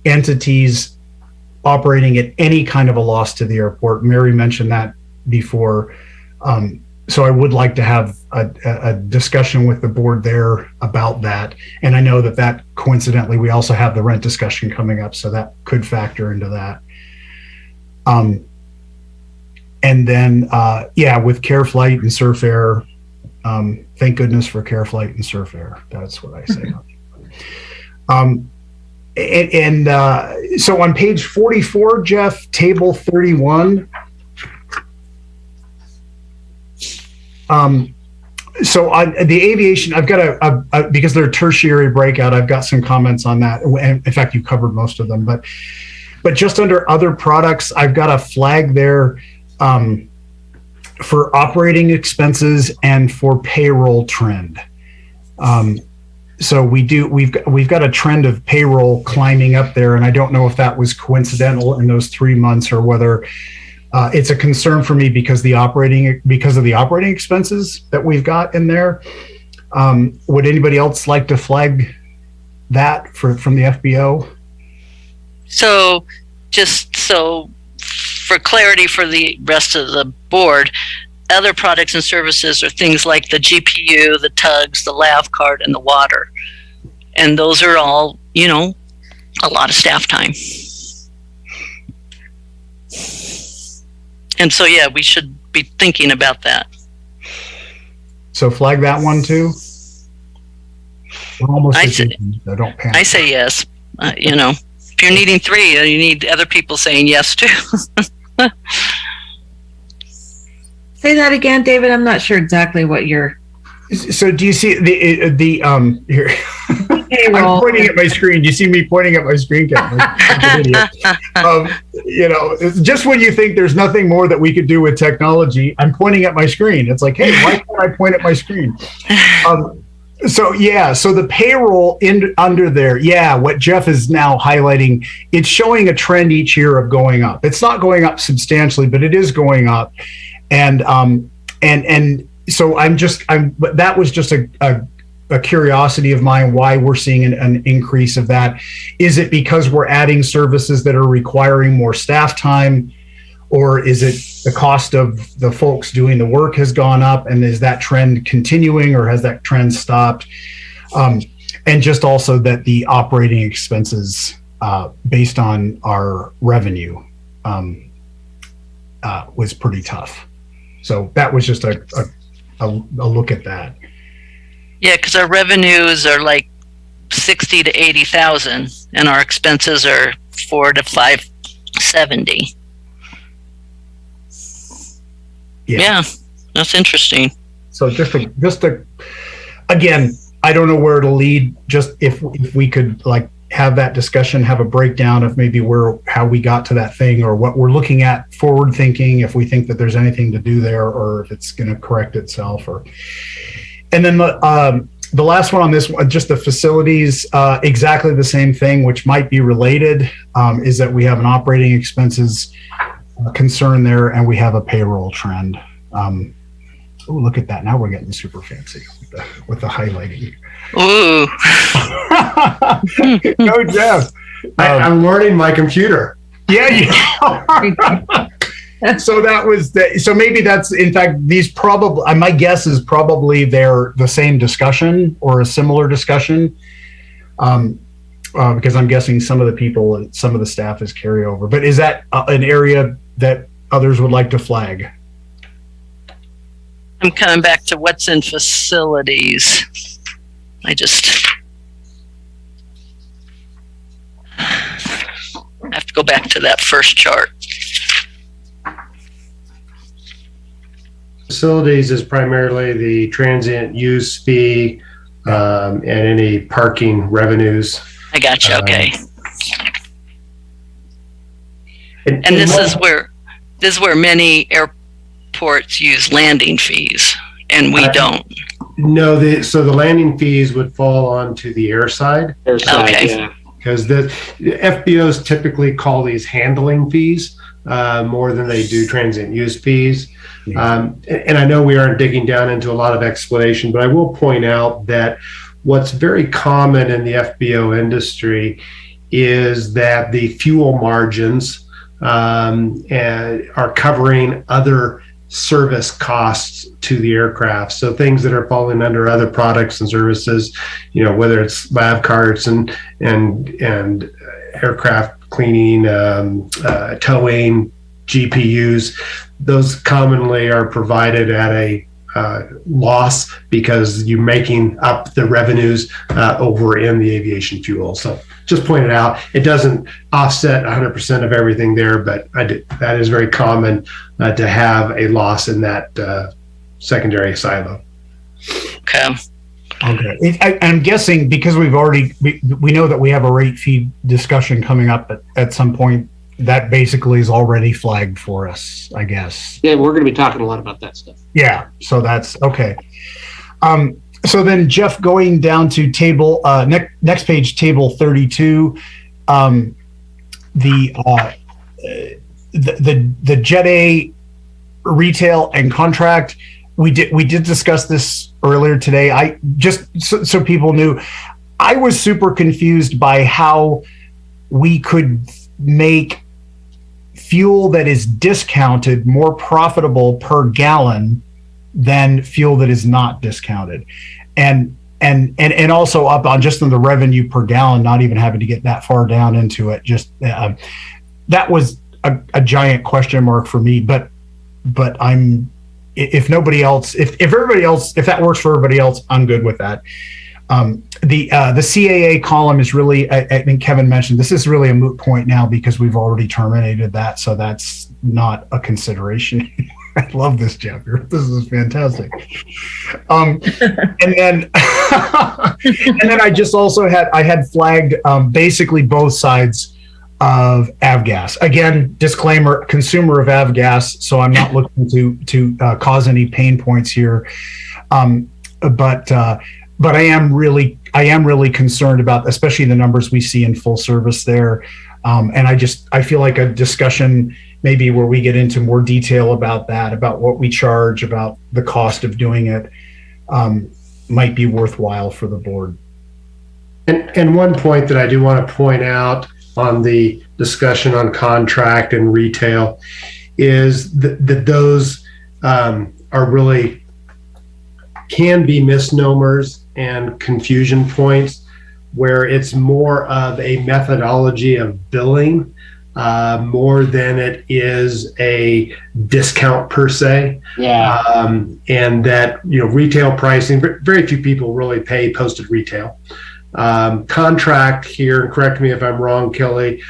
entities operating at any kind of a loss to the airport. Mary mentioned that before. So I would like to have a discussion with the board there about that. And I know that coincidentally, we also have the rent discussion coming up, so that could factor into that. And then, with Care Flight and Surf Air, thank goodness for Care Flight and Surf Air. That's what I say. So on page 44, Jeff, table 31. So on the aviation, I've got because they're tertiary breakout, I've got some comments on that. And in fact, you covered most of them, but just under other products, I've got a flag there for operating expenses and for payroll trend. So we've got a trend of payroll climbing up there, and I don't know if that was coincidental in those 3 months or whether it's a concern for me because of the operating expenses that we've got in there. Would anybody else like to flag that from the FBO? So for clarity for the rest of the board, other products and services are things like the GPU, the tugs, the lav cart, and the water. And those are all, a lot of staff time. And so, yeah, we should be thinking about that. So flag that one too? We're almost so don't panic. I say yes. If you're needing 3, you need other people saying yes too. Say that again, David. I'm not sure exactly what you're. So do you see the here? I'm pointing at my screen. Do you see me pointing at my screen? Just when you think there's nothing more that we could do with technology, I'm pointing at my screen. It's like, hey, why can't I point at my screen? So the payroll under there, what Jeff is now highlighting, it's showing a trend each year of going up. It's not going up substantially, but it is going up. And so but that was just a curiosity of mine, why we're seeing an increase of that. Is it because we're adding services that are requiring more staff time, or is it the cost of the folks doing the work has gone up, and is that trend continuing, or has that trend stopped? And just also that the operating expenses based on our revenue was pretty tough. So that was just a look at that. Yeah, because our revenues are like 60 to 80,000, and our expenses are 4 to 570. Yeah, that's interesting. So just again, I don't know where to lead. Just if we could have that discussion, have a breakdown of maybe how we got to that thing, or what we're looking at forward thinking, if we think that there's anything to do there, or if it's going to correct itself. And then the last one on this one, just the facilities, exactly the same thing, which might be related, is that we have an operating expenses concern there, and we have a payroll trend. Look at that. Now we're getting super fancy with the highlighting. Ooh. No, Jeff. I'm learning my computer. So that was so maybe that's, in fact, these probably, my guess is probably they're the same discussion or a similar discussion. Because I'm guessing some of the people and some of the staff is carryover. But is that an area that others would like to flag? I'm coming back to what's in facilities. I have to go back to that first chart. Facilities is primarily the transient use fee and any parking revenues. I got you. Okay. And this is where many airports use landing fees, and we don't. No, so the landing fees would fall onto the air side. Okay. Because the FBOs typically call these handling fees more than they do transient use fees. And I know we aren't digging down into a lot of explanation, but I will point out that what's very common in the FBO industry is that the fuel margins are covering other service costs to the aircraft. So things that are falling under other products and services, whether it's lab carts and aircraft cleaning, towing, GPUs, those commonly are provided at a loss because you're making up the revenues over in the aviation fuel. So just pointed out, it doesn't offset 100% of everything there, but that is very common to have a loss in that secondary silo. Okay. I'm guessing because we know that we have a rate fee discussion coming up at some point that basically is already flagged for us, I guess. Yeah, we're going to be talking a lot about that stuff. Yeah, so that's okay. So then, Jeff, going down to table next page, table 32, the Jet A retail and contract. We did discuss this earlier today. I just so people knew, I was super confused by how we could make fuel that is discounted more profitable per gallon than fuel that is not discounted, and also up on just on the revenue per gallon, not even having to get that far down into it. Just that was a giant question mark for me. But if nobody else, if everybody else, if that works for everybody else, I'm good with that. The CAA column is really, I think Kevin mentioned, this is really a moot point now because we've already terminated that, so that's not a consideration. I love this chapter. This is fantastic. And then I just also had flagged basically both sides of avgas. Again, disclaimer: consumer of avgas, so I'm not looking to cause any pain points here. But I am really concerned about, especially the numbers we see in full service there. And I feel like a discussion maybe where we get into more detail about that, about what we charge, about the cost of doing it, might be worthwhile for the board. And one point that I do want to point out on the discussion on contract and retail is that those are really can be misnomers and confusion points, where it's more of a methodology of billing more than it is a discount per se. Yeah. And that, retail pricing, very few people really pay posted retail. Contract here, and correct me if I'm wrong, Kelly,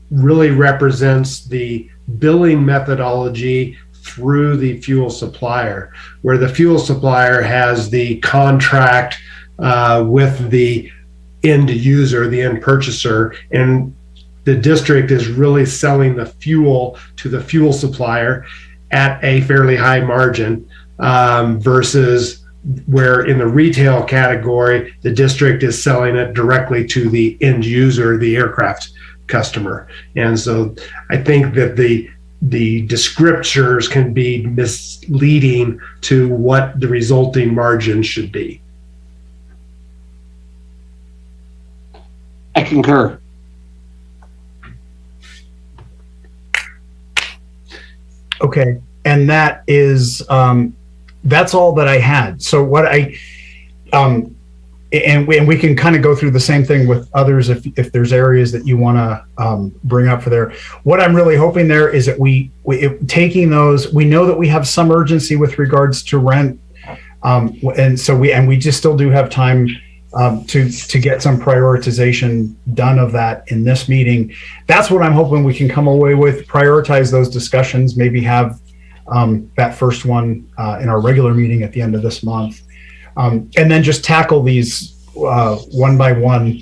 really represents the billing methodology through the fuel supplier, where the fuel supplier has the contract with the end user, the end purchaser, and the district is really selling the fuel to the fuel supplier at a fairly high margin, versus where in the retail category, the district is selling it directly to the end user, the aircraft customer. And so I think that the descriptors can be misleading to what the resulting margin should be. I concur. Okay, and that is that's all that I had. So what and we can kind of go through the same thing with others if there's areas that you want to bring up for there. What I'm really hoping there is that we taking those, we know that we have some urgency with regards to rent, and so we just still do have time to get some prioritization done of that in this meeting. That's what I'm hoping we can come away with, prioritize those discussions, maybe have that first one in our regular meeting at the end of this month. And then just tackle these one by one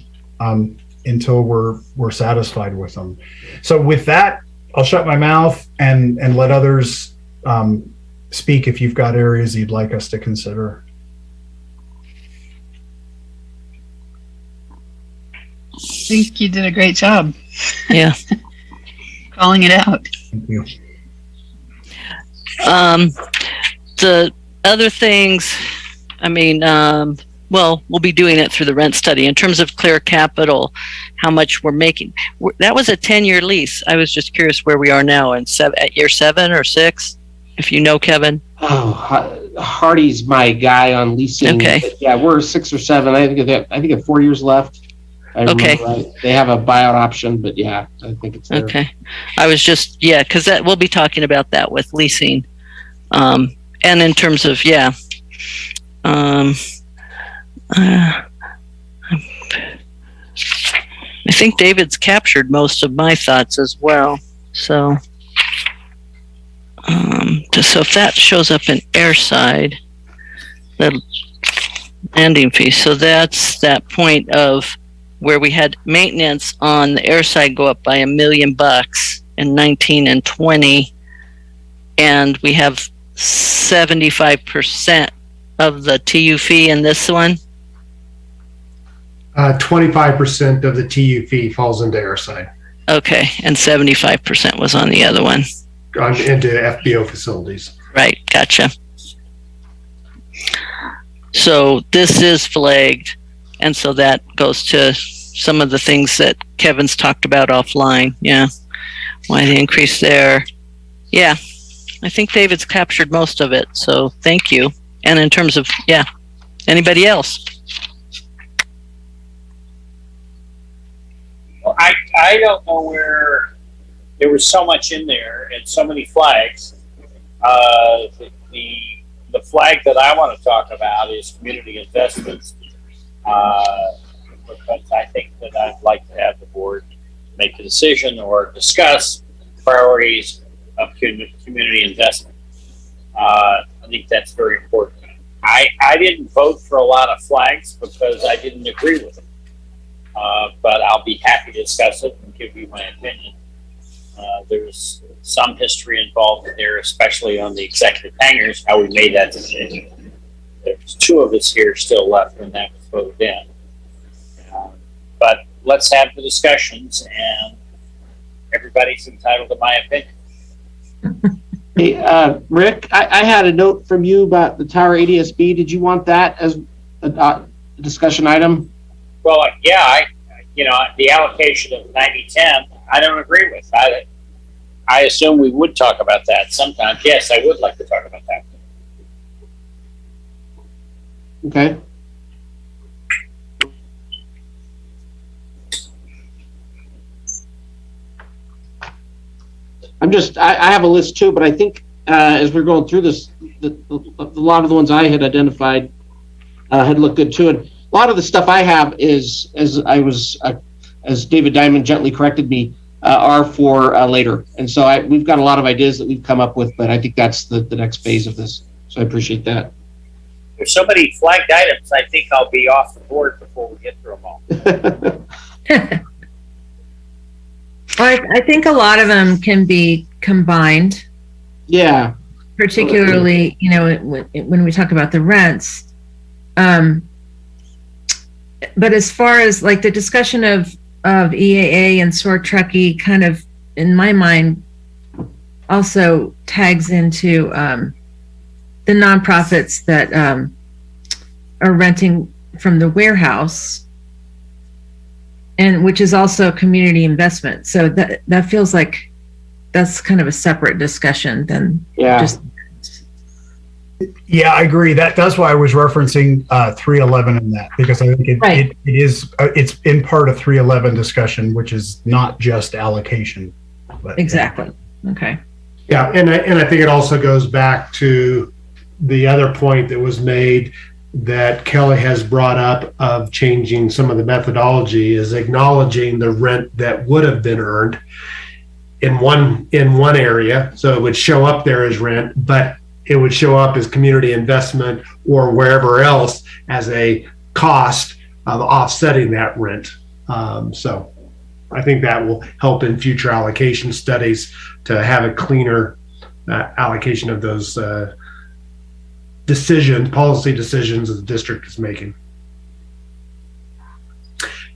until we're satisfied with them. So with that, I'll shut my mouth and let others speak if you've got areas you'd like us to consider. I think you did a great job. Yeah. Calling it out. Thank you. The other things, we'll be doing it through the rent study. In terms of Clear Capital, how much we're making. That was a 10-year lease. I was just curious where we are now at year 7 or 6, if you know, Kevin. Oh, Hardy's my guy on leasing. Okay. Yeah, we're 6 or 7. I think they have 4 years left. Okay. Right. They have a buyout option, but yeah, I think it's there. Okay. I was just, because we'll be talking about that with leasing. And in terms of, I think David's captured most of my thoughts as well. So, so if that shows up in airside, the landing fee. So that's that point of where we had maintenance on the air side go up by $1 million, in 19 and 20, and we have 75% of the TU fee in this one. 25% of the TU fee falls into airside, Okay, and 75% was on the other one. into FBO facilities. Right, gotcha. So this is flagged, and so that goes to some of the things that Kevin's talked about offline. Yeah, why the increase there? Yeah, I think David's captured most of it, so thank you. And in terms of, yeah, anybody else? Well, I don't know where there was so much in there and so many flags. The flag that I want to talk about is community investments, because I think that I'd like to have the board make a decision or discuss priorities of community investment. I think that's very important. I didn't vote for a lot of flags because I didn't agree with them, but I'll be happy to discuss it and give you my opinion. There's some history involved in there, especially on the executive hangars, how we made that decision. There's two of us here still left when that was voted in. But let's have the discussions, and everybody's entitled to my opinion. Hey, Rick, I had a note from you about the Tower ADSB. Did you want that as a discussion item? Well, yeah, the allocation of 90-10, I don't agree with. I assume we would talk about that sometime. Yes, I would like to talk about that. Okay. I have a list too, but I think as we're going through this, a lot of the ones I had identified had looked good too. And a lot of the stuff I have is, as David Diamond gently corrected me, are for later. And so we've got a lot of ideas that we've come up with, but I think that's the next phase of this. So I appreciate that. There's so many flagged items, I think I'll be off the board before we get through them all. I think a lot of them can be combined. Yeah. Particularly, when we talk about the rents. But as far as like the discussion of EAA and SOAR Truckee, kind of in my mind also tags into the nonprofits that are renting from the warehouse, and which is also community investment. So that feels like that's kind of a separate discussion than just. Yeah, I agree. That's why I was referencing 311 in that, because I think it's in part of 311 discussion, which is not just allocation. But, exactly. Okay. Yeah, and I think it also goes back to the other point that was made that Kelly has brought up of changing some of the methodology, is acknowledging the rent that would have been earned in one area, so it would show up there as rent, but it would show up as community investment or wherever else as a cost of offsetting that rent. So I think that will help in future allocation studies to have a cleaner allocation of those policy decisions that the district is making.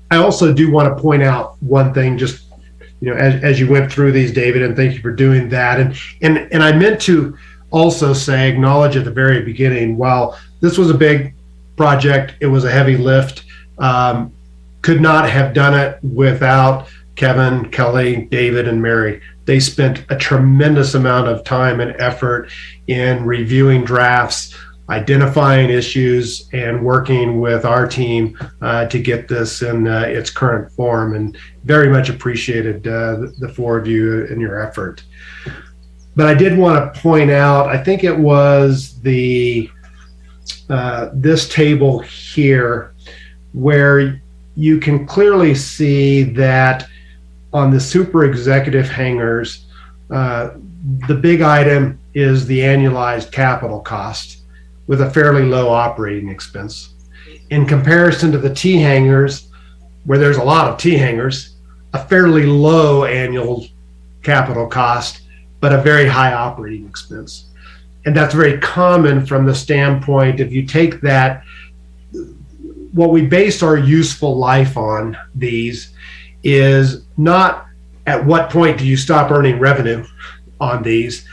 I also do want to point out one thing, just as you went through these, David, and thank you for doing that. And I meant to also acknowledge at the very beginning, while this was a big project, it was a heavy lift, could not have done it without Kevin, Kelly, David, and Mary. They spent a tremendous amount of time and effort in reviewing drafts, identifying issues, and working with our team to get this in its current form, and very much appreciated the four of you and your effort. But I did want to point out, I think it was this table here, where you can clearly see that on the super executive hangars, the big item is the annualized capital cost with a fairly low operating expense. In comparison to the T hangars, where there's a lot of T hangars, a fairly low annual capital cost, but a very high operating expense. And that's very common from the standpoint, if you take that, what we base our useful life on these is not at what point do you stop earning revenue on these,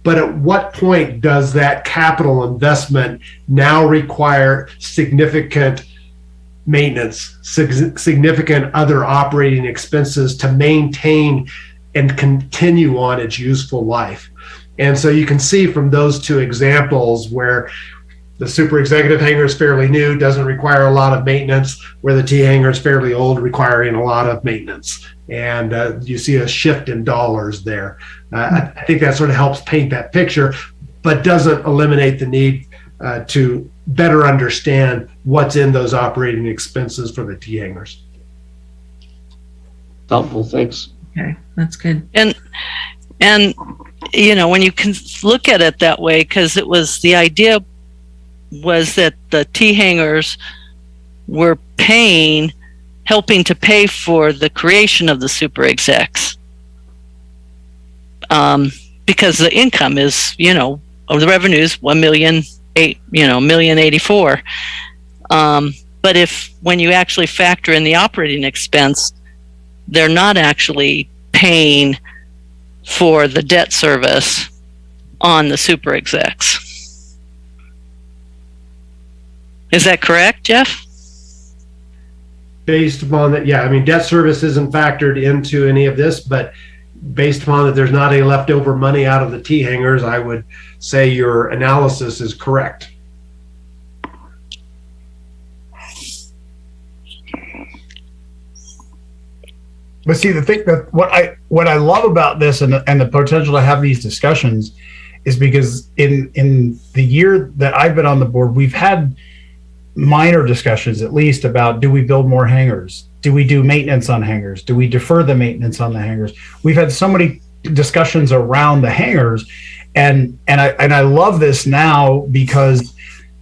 but at what point does that capital investment now require significant maintenance, significant other operating expenses to maintain and continue on its useful life. And so you can see from those two examples where the super executive hangar is fairly new, doesn't require a lot of maintenance, where the T hangar is fairly old, requiring a lot of maintenance. And you see a shift in dollars there. I think that sort of helps paint that picture, but doesn't eliminate the need to better understand what's in those operating expenses for the T hangars. Helpful, thanks. Okay, that's good. And you know, when you can look at it that way, because it was the idea was that the T hangars were helping to pay for the creation of the super execs, because the income is, you know, of the revenues $1,084,000. But when you actually factor in the operating expense, they're not actually paying for the debt service on the super execs. Is that correct, Jeff? Based upon that, yeah, I mean, debt service isn't factored into any of this, but based upon that there's not any leftover money out of the T hangars, I would say your analysis is correct. But see, the thing that what I love about this and the potential to have these discussions is because in the year that I've been on the board, we've had minor discussions, at least, about do we build more hangars? Do we do maintenance on hangars? Do we defer the maintenance on the hangars? We've had so many discussions around the hangars, and I love this now because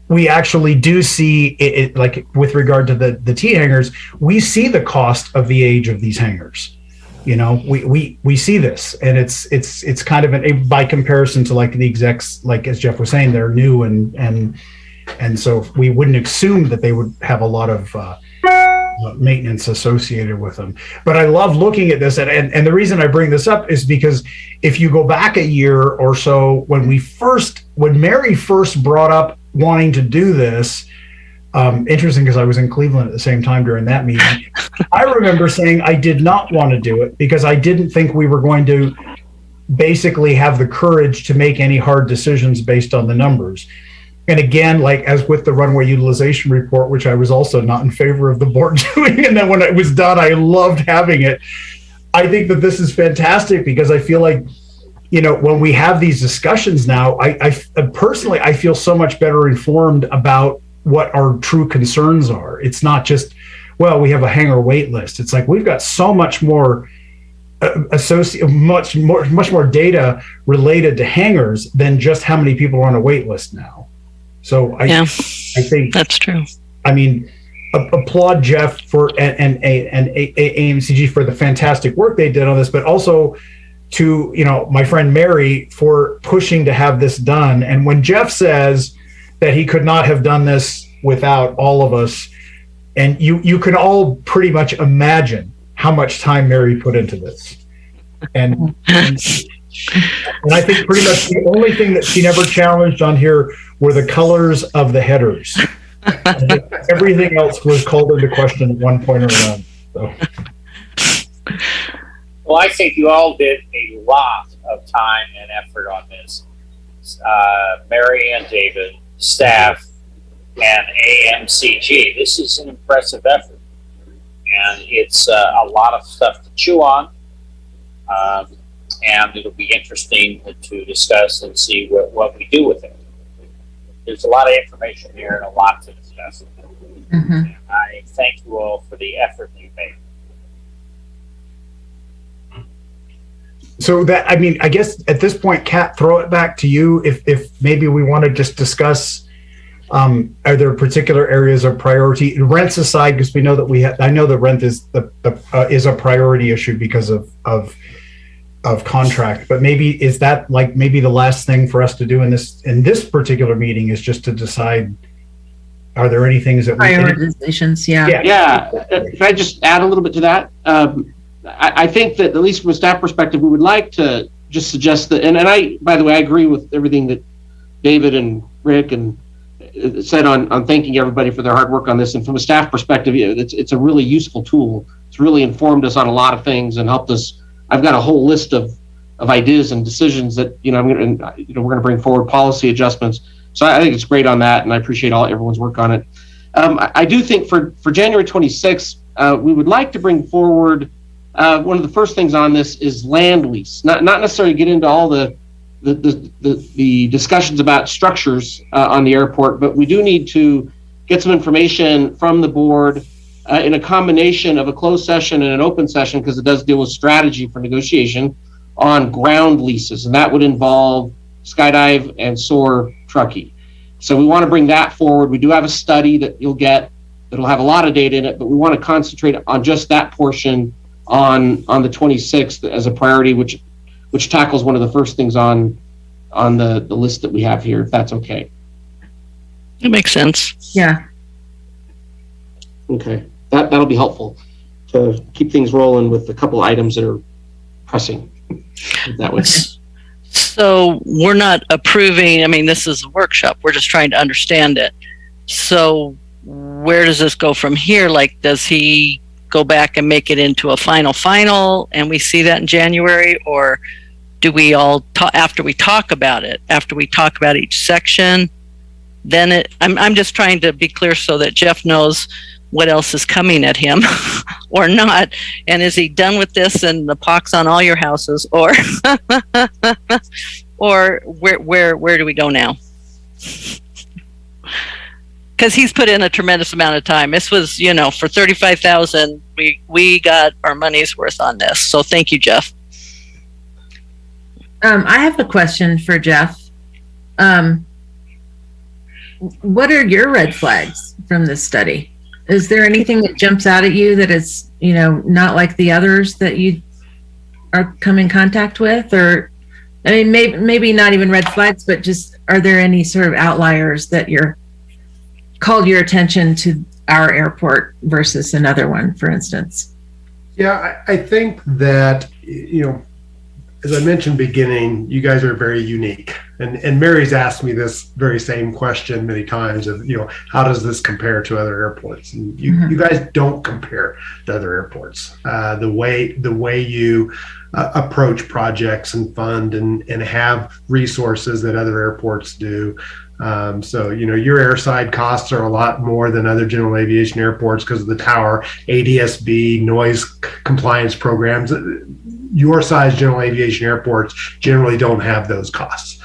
we actually do see it, like with regard to the T hangars, we see the cost of the age of these hangars. You know, we see this, and it's kind of by comparison to like the execs, like as Jeff was saying, they're new and so we wouldn't assume that they would have a lot of maintenance associated with them. But I love looking at this, and the reason I bring this up is because if you go back a year or so, when Mary first brought up wanting to do this, interesting because I was in Cleveland at the same time during that meeting, I remember saying I did not want to do it because I didn't think we were going to basically have the courage to make any hard decisions based on the numbers. And again, like as with the runway utilization report, which I was also not in favor of the board doing, and then when it was done, I loved having it. I think that this is fantastic because I feel like, you know, when we have these discussions now, I personally, I feel so much better informed about what our true concerns are. It's not just, well, we have a hangar wait list. It's like, we've got so much more much more data related to hangars than just how many people are on a wait list now. So I think that's true. I mean, applaud Jeff and AMCG for the fantastic work they did on this, but also to, you know, my friend Mary for pushing to have this done. And when Jeff says that he could not have done this without all of us, and you can all pretty much imagine how much time Mary put into this. And I think pretty much the only thing that she never challenged on here were the colors of the headers. Everything else was called into question at one point or another. So. Well, I think you all did a lot of time and effort on this. Mary and David, staff, and AMCG. This is an impressive effort. And it's a lot of stuff to chew on. And it'll be interesting to discuss and see what we do with it. There's a lot of information here and a lot to discuss. Mm-hmm. I thank you all for the effort you made. So that, I mean, I guess at this point, Kat, throw it back to you. If maybe we want to just discuss, are there particular areas of priority? Rents aside, because we know that I know that rent is is a priority issue because of of contract, but maybe is that like maybe the last thing for us to do in this particular meeting is just to decide, are there any things that we Prioritizations, yeah. Yeah. Can I just add a little bit to that? I think that at least from a staff perspective, we would like to just suggest that, and I, by the way, I agree with everything that David and Rick and said on thanking everybody for their hard work on this. And from a staff perspective, it's a really useful tool. It's really informed us on a lot of things and helped us. I've got a whole list of ideas and decisions that, we're going to bring forward policy adjustments. So I think it's great on that, and I appreciate everyone's work on it. I do think for January 26th, we would like to bring forward one of the first things on this is land lease. Not necessarily get into all the discussions about structures on the airport, but we do need to get some information from the board in a combination of a closed session and an open session, because it does deal with strategy for negotiation on ground leases, and that would involve Skydive and SOAR Truckee. So we want to bring that forward. We do have a study that you'll get that'll have a lot of data in it, but we want to concentrate on just that portion on the 26th as a priority, which tackles one of the first things on the list that we have here, if that's okay. It makes sense. Yeah. Okay, that'll be helpful to keep things rolling with a couple items that are pressing that way. So we're not approving, I mean, this is a workshop. We're just trying to understand it. So where does this go from here? Like, does he go back and make it into a final, and we see that in January? Or do we all talk after we talk about it, after we talk about each section? Then I'm just trying to be clear so that Jeff knows what else is coming at him or not. And is he done with this and the pox on all your houses, or or where do we go now? Because he's put in a tremendous amount of time. This was, for $35,000, we got our money's worth on this. So thank you, Jeff. I have a question for Jeff. What are your red flags from this study? Is there anything that jumps out at you that is, not like the others that you are come in contact with? Or, I mean, maybe not even red flags, but just, are there any sort of outliers that called your attention to our airport versus another one, for instance? Yeah, I think that, as I mentioned beginning, you guys are very unique. And Mary's asked me this very same question many times of, how does this compare to other airports? And you guys don't compare to other airports. The way you approach projects and fund and have resources that other airports do. So, your airside costs are a lot more than other general aviation airports because of the tower, ADSB, noise compliance programs. Your size general aviation airports generally don't have those costs.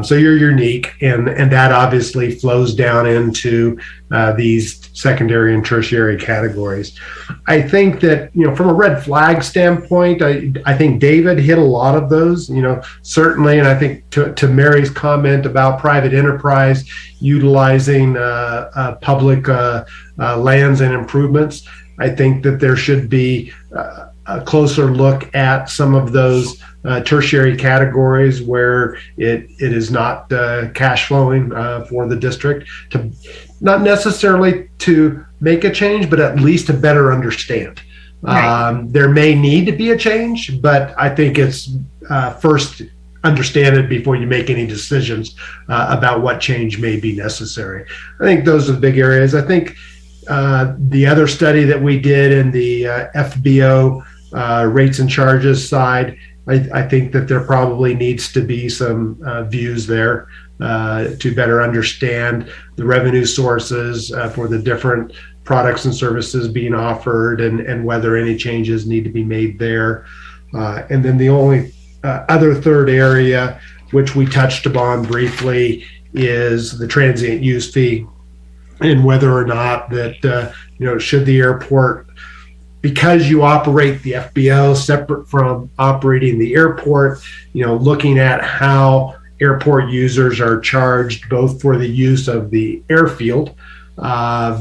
So you're unique, and that obviously flows down into these secondary and tertiary categories. I think that, from a red flag standpoint, I think David hit a lot of those, certainly. And I think to Mary's comment about private enterprise utilizing public lands and improvements, I think that there should be a closer look at some of those tertiary categories where it is not cash flowing for the district, to not necessarily to make a change, but at least to better understand. Right. There may need to be a change, but I think it's first understand it before you make any decisions about what change may be necessary. I think those are the big areas. I think the other study that we did in the FBO rates and charges side, I think that there probably needs to be some views there to better understand the revenue sources for the different products and services being offered, and whether any changes need to be made there. And then the only other third area, which we touched upon briefly, is the transient use fee, and whether or not that, should the airport, because you operate the FBO separate from operating the airport, looking at how airport users are charged both for the use of the airfield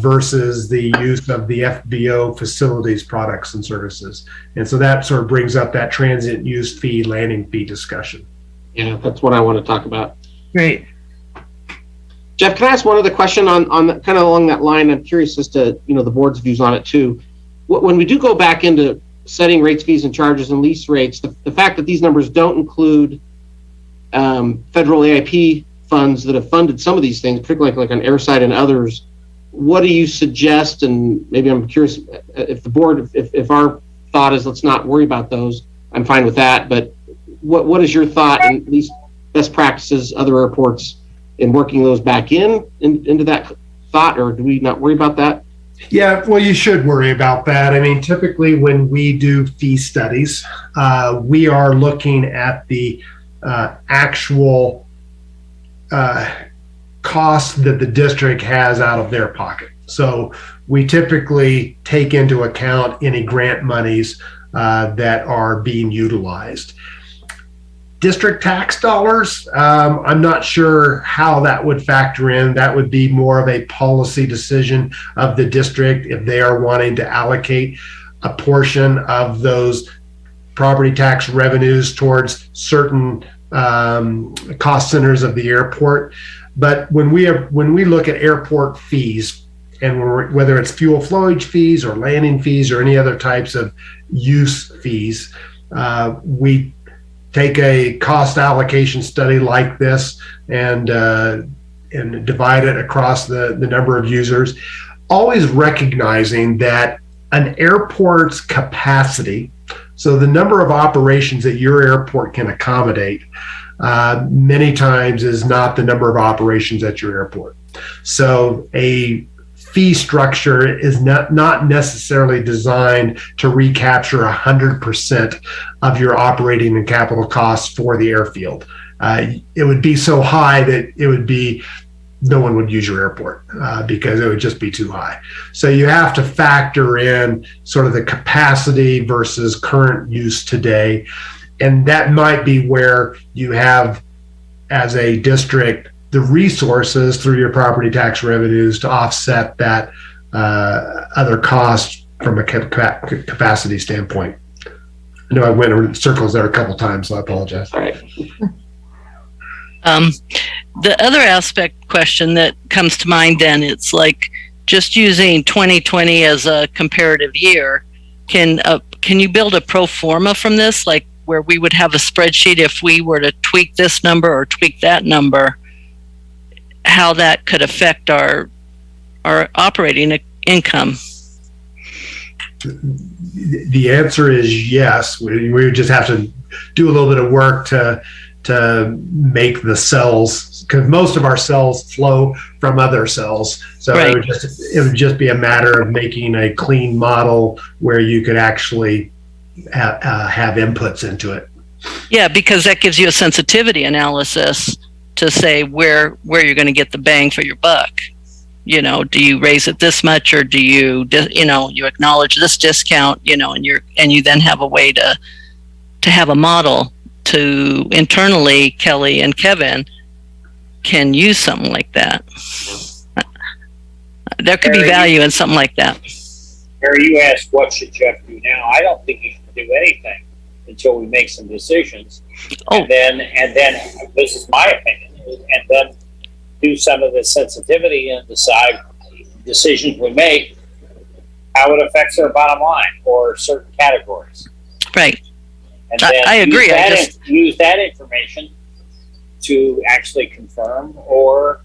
versus the use of the FBO facilities, products, and services. And so that sort of brings up that transient use fee, landing fee discussion. Yeah, that's what I want to talk about. Great. Jeff, can I ask one other question on that, kind of along that line? I'm curious as to, the board's views on it too. When we do go back into setting rates, fees, and charges and lease rates, the fact that these numbers don't include federal AIP funds that have funded some of these things, particularly like on airside and others, what do you suggest? And maybe I'm curious if the board, if our thought is let's not worry about those, I'm fine with that. But what is your thought, and at least best practices, other airports, in working those back into that thought, or do we not worry about that? Yeah, well, you should worry about that. I mean, typically when we do fee studies, we are looking at the actual costs that the district has out of their pocket. So we typically take into account any grant monies that are being utilized. District tax dollars, I'm not sure how that would factor in. That would be more of a policy decision of the district if they are wanting to allocate a portion of those property tax revenues towards certain cost centers of the airport. But when we look at airport fees, and whether it's fuel flowage fees or landing fees or any other types of use fees, we take a cost allocation study like this and divide it across the number of users, always recognizing that an airport's capacity, so the number of operations that your airport can accommodate, many times is not the number of operations at your airport. So a fee structure is not necessarily designed to recapture 100% of your operating and capital costs for the airfield. It would be so high that no one would use your airport because it would just be too high. So you have to factor in sort of the capacity versus current use today. And that might be where you have, as a district, the resources through your property tax revenues to offset that other cost from a capacity standpoint. I know I went in circles there a couple times, so I apologize. All right. The other aspect question that comes to mind then, it's like just using 2020 as a comparative year. Can you build a pro forma from this, like where we would have a spreadsheet if we were to tweak this number or tweak that number, how that could affect our operating income? The answer is yes. We would just have to do a little bit of work to make the cells, because most of our cells flow from other cells. So right. it would just be a matter of making a clean model where you could actually have inputs into it. Yeah, because that gives you a sensitivity analysis to say where you're going to get the bang for your buck. Do you raise it this much, or do you you acknowledge this discount, and you then have a way to have a model to internally, Kelly and Kevin can use something like that. There could be value in something like that. Harry, you asked what should Jeff do now. I don't think he should do anything until we make some decisions. Oh. And then this is my opinion, and then do some of the sensitivity and decide decisions we make, how it affects our bottom line or certain categories. Right. And then I agree. Use that information to actually confirm or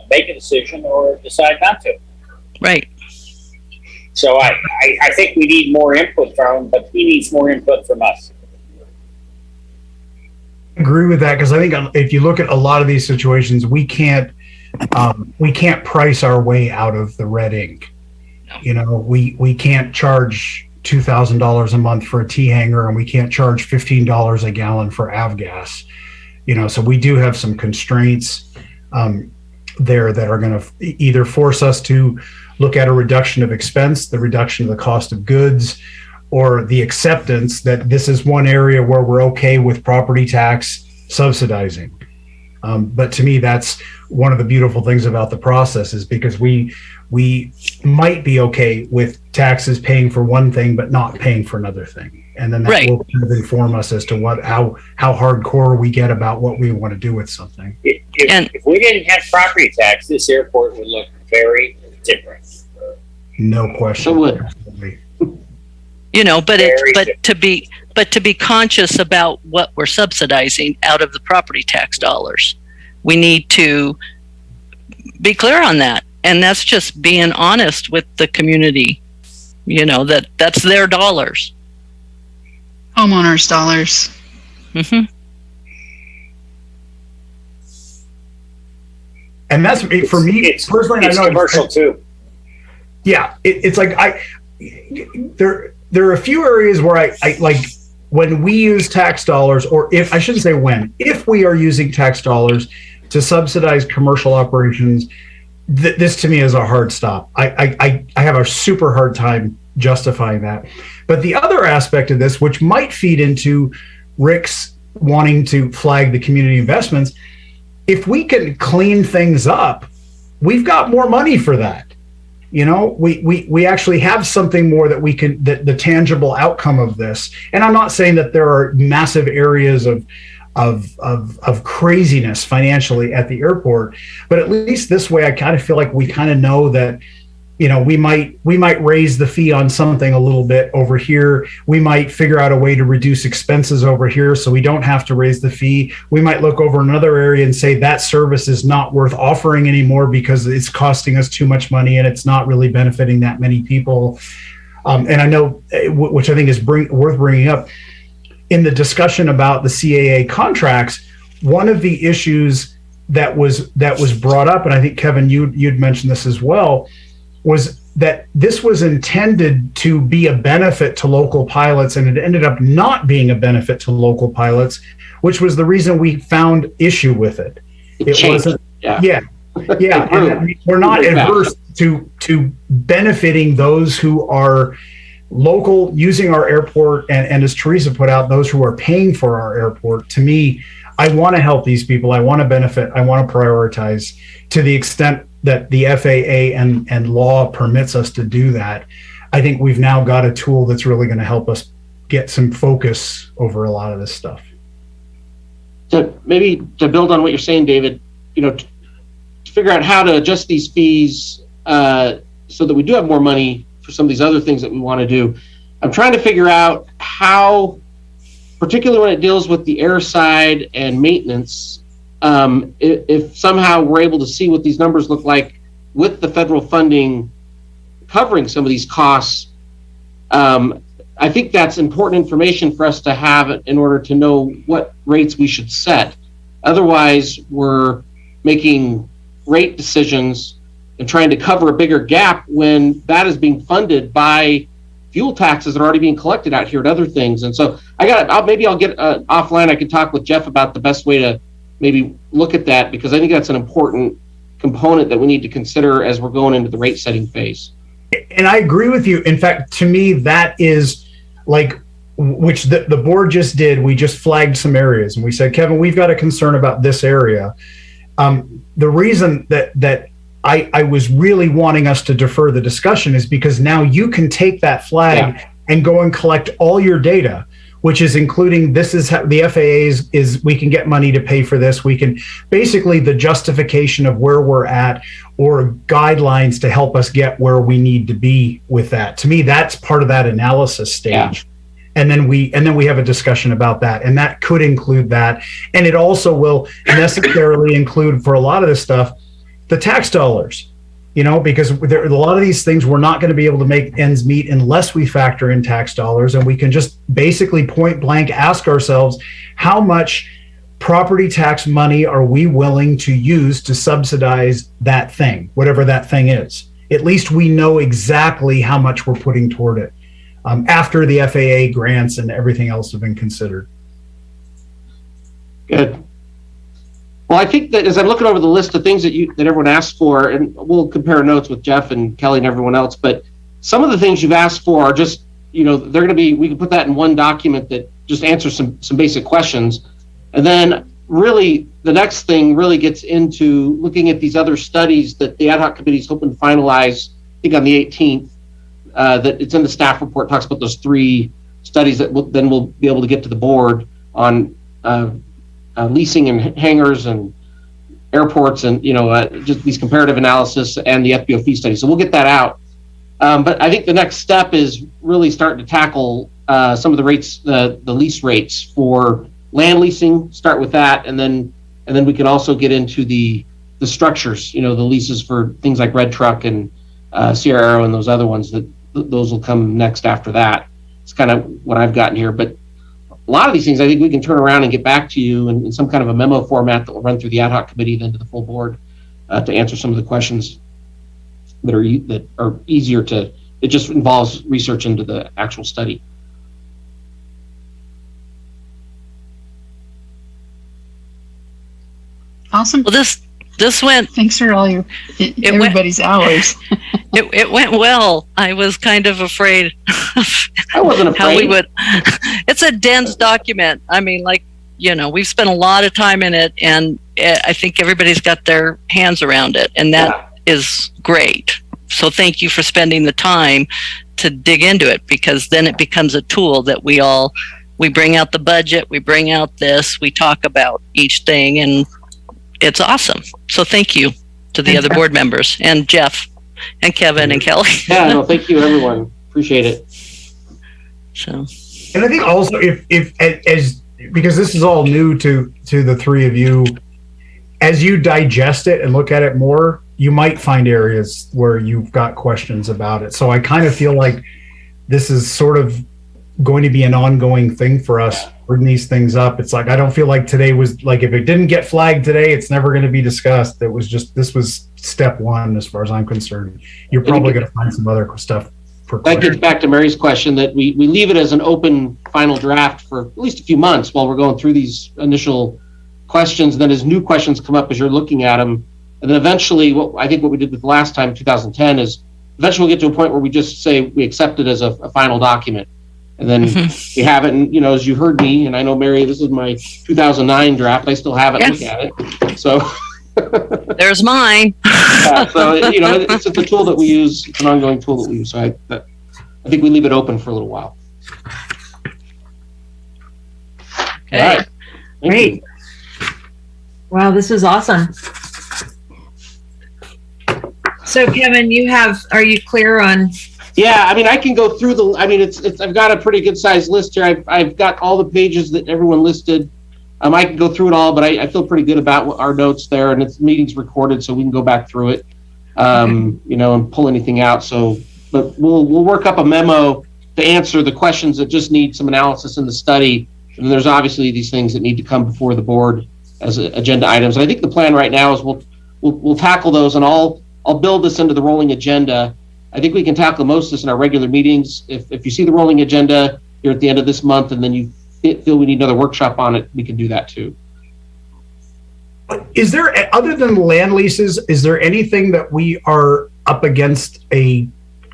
make a decision or decide not to. Right. So I think we need more input from him, but he needs more input from us. I agree with that, because I think if you look at a lot of these situations, we can't price our way out of the red ink. We can't charge $2,000 a month for a T hanger, and we can't charge $15 a gallon for avgas. So we do have some constraints there that are going to either force us to look at a reduction of expense, the reduction of the cost of goods, or the acceptance that this is one area where we're okay with property tax subsidizing. But to me, that's one of the beautiful things about the process, is because we might be okay with taxes paying for one thing but not paying for another thing, and then that Right. will kind of inform us as to how hardcore we get about what we want to do with something. If we didn't have property tax, this airport would look very different. No question. So would. Absolutely. You know, but Very to be conscious about what we're subsidizing out of the property tax dollars, we need to be clear on that. And that's just being honest with the community, you know, that's their dollars. Homeowners' dollars. Hmm. And that's for me It's personally. It's I know commercial too. Yeah, it's like there are a few areas where I like when we use tax dollars, or if we are using tax dollars to subsidize commercial operations, this to me is a hard stop. I have a super hard time justifying that. But the other aspect of this, which might feed into Rick's wanting to flag the community investments, if we can clean things up, we've got more money for that. You know, we actually have something more that we can, the tangible outcome of this. And I'm not saying that there are massive areas of craziness financially at the airport, but at least this way, I kind of feel like we kind of know that, you know, we might raise the fee on something a little bit over here. We might figure out a way to reduce expenses over here so we don't have to raise the fee. We might look over another area and say that service is not worth offering anymore because it's costing us too much money and it's not really benefiting that many people. And I know, which I think is worth bringing up, in the discussion about the CAA contracts, one of the issues that was brought up, and I think Kevin, you'd mentioned this as well, was that this was intended to be a benefit to local pilots, and it ended up not being a benefit to local pilots, which was the reason we found issue with it. It wasn't. Yeah. And we're not adverse to benefiting those who are local, using our airport, and as Teresa put out, those who are paying for our airport. To me, I want to help these people. I want to benefit. I want to prioritize to the extent that the FAA and law permits us to do that. I think we've now got a tool that's really going to help us get some focus over a lot of this stuff. So maybe to build on what you're saying, David, you know, to figure out how to adjust these fees so that we do have more money for some of these other things that we want to do. I'm trying to figure out how, particularly when it deals with the air side and maintenance, if somehow we're able to see what these numbers look like with the federal funding covering some of these costs. I think that's important information for us to have in order to know what rates we should set. Otherwise, we're making rate decisions and trying to cover a bigger gap when that is being funded by fuel taxes that are already being collected out here and other things. And so maybe I'll get offline. I can talk with Jeff about the best way to maybe look at that, because I think that's an important component that we need to consider as we're going into the rate setting phase. And I agree with you. In fact, to me, that is like, which the board just did. We just flagged some areas and we said, Kevin, we've got a concern about this area. The reason that I was really wanting us to defer the discussion is because now you can take that flag and go and collect all your data, which is including, this is how the FAA is we can get money to pay for this. We can basically the justification of where we're at, or guidelines to help us get where we need to be with that. To me, that's part of that analysis stage. Yeah. And then we have a discussion about that, and that could include that. And it also will necessarily include, for a lot of this stuff, the tax dollars. You know, because there, a lot of these things we're not going to be able to make ends meet unless we factor in tax dollars, and we can just basically point blank ask ourselves, how much property tax money are we willing to use to subsidize that thing, whatever that thing is? At least we know exactly how much we're putting toward it after the FAA grants and everything else have been considered. Good. Well, I think that as I'm looking over the list of things that everyone asked for, and we'll compare notes with Jeff and Kelly and everyone else, but some of the things you've asked for are just, you know, they're going to be, we can put that in one document that just answers some basic questions. And then really, the next thing really gets into looking at these other studies that the ad hoc committee is hoping to finalize, I think on the 18th, that it's in the staff report, talks about those 3 studies that we'll be able to get to the board on leasing and hangars and airports and, just these comparative analysis and the FBO fee study. So we'll get that out. But I think the next step is really starting to tackle some of the rates, the lease rates for land leasing, start with that, and then we can also get into the structures, the leases for things like Red Truck and Sierra Aero and those other ones. Those will come next after that. It's kind of what I've gotten here, but a lot of these things I think we can turn around and get back to you in some kind of a memo format that will run through the ad hoc committee, then to the full board to answer some of the questions that are easier to. It just involves research into the actual study. Awesome. Well, this went. Thanks for all everybody's hours. It went well. I was kind of afraid. I wasn't afraid. How we would. It's a dense document. I mean, we've spent a lot of time in it, and I think everybody's got their hands around it, and that is great. So thank you for spending the time to dig into it, because then it becomes a tool that we bring out the budget, we bring out this, we talk about each thing, and it's awesome. So thank you to the other board members and Jeff and Kevin and Kelly. Yeah, no, thank you everyone. Appreciate it. So, and I think also if because this is all new to the 3 of you, as you digest it and look at it more, you might find areas where you've got questions about it. So I kind of feel like this is sort of going to be an ongoing thing for us, bring these things up. It's like, I don't feel like today was like, if it didn't get flagged today, it's never going to be discussed. This was step 1 as far as I'm concerned. You're probably going to find some other stuff. That gets back to Mary's question that we leave it as an open final draft for at least a few months while we're going through these initial questions. And then as new questions come up, as you're looking at them, and then eventually what we did with the last time, 2010, is eventually we'll get to a point where we just say we accept it as a final document. And then we have it, and as you heard me, and I know Mary, this is my 2009 draft. I still have it. Yes. Look at it. So there's mine. so it's a tool that we use. It's an ongoing tool that we use. So I think we leave it open for a little while. Okay. All right. Great. You. Wow, this is awesome. So Kevin, are you clear on? Yeah, I mean, I can go through I've got a pretty good sized list here. I've got all the pages that everyone listed. I can go through it all, but I feel pretty good about our notes there, and it's meeting's recorded, so we can go back through it, and pull anything out. So, but we'll work up a memo to answer the questions that just need some analysis in the study. And then there's obviously these things that need to come before the board as agenda items. And I think the plan right now is we'll tackle those, and I'll build this into the rolling agenda. I think we can tackle most of this in our regular meetings. If you see the rolling agenda here at the end of this month, and then you feel we need another workshop on it, we can do that too. Is there, other than land leases, is there anything that we are up against a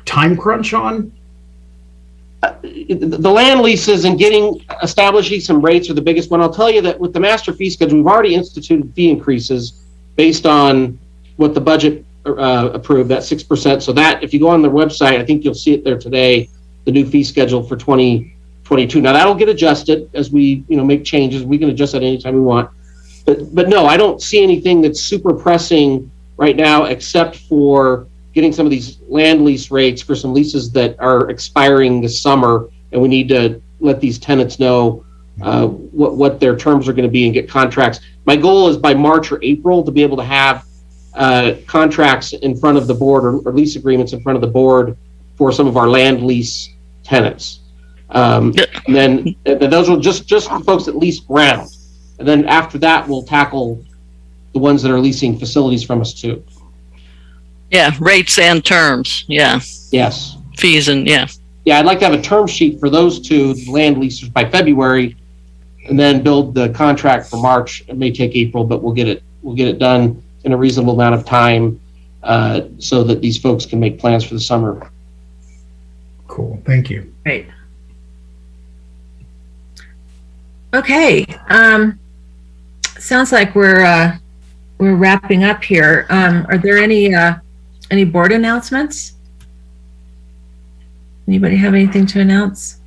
time crunch on? The land leases and establishing some rates are the biggest one. I'll tell you that with the master fee schedule, we've already instituted fee increases based on what the budget approved, that 6%. So that, if you go on their website, I think you'll see it there today, the new fee schedule for 2022. Now that'll get adjusted as we make changes. We can adjust that anytime we want. But no, I don't see anything that's super pressing right now, except for getting some of these land lease rates for some leases that are expiring this summer, and we need to let these tenants know what their terms are going to be and get contracts. My goal is by March or April to be able to have contracts in front of the board or lease agreements in front of the board for some of our land lease tenants. And then those will just the folks that lease ground. And then after that, we'll tackle the ones that are leasing facilities from us too. Yeah, rates and terms. Yeah. Yes. Fees and yeah. Yeah, I'd like to have a term sheet for those two land leases by February, and then build the contract for March. It may take April, but we'll get it done in a reasonable amount of time, so that these folks can make plans for the summer. Cool. Thank you. sounds like we're wrapping up here. Are there any board announcements? Anybody have anything to announce?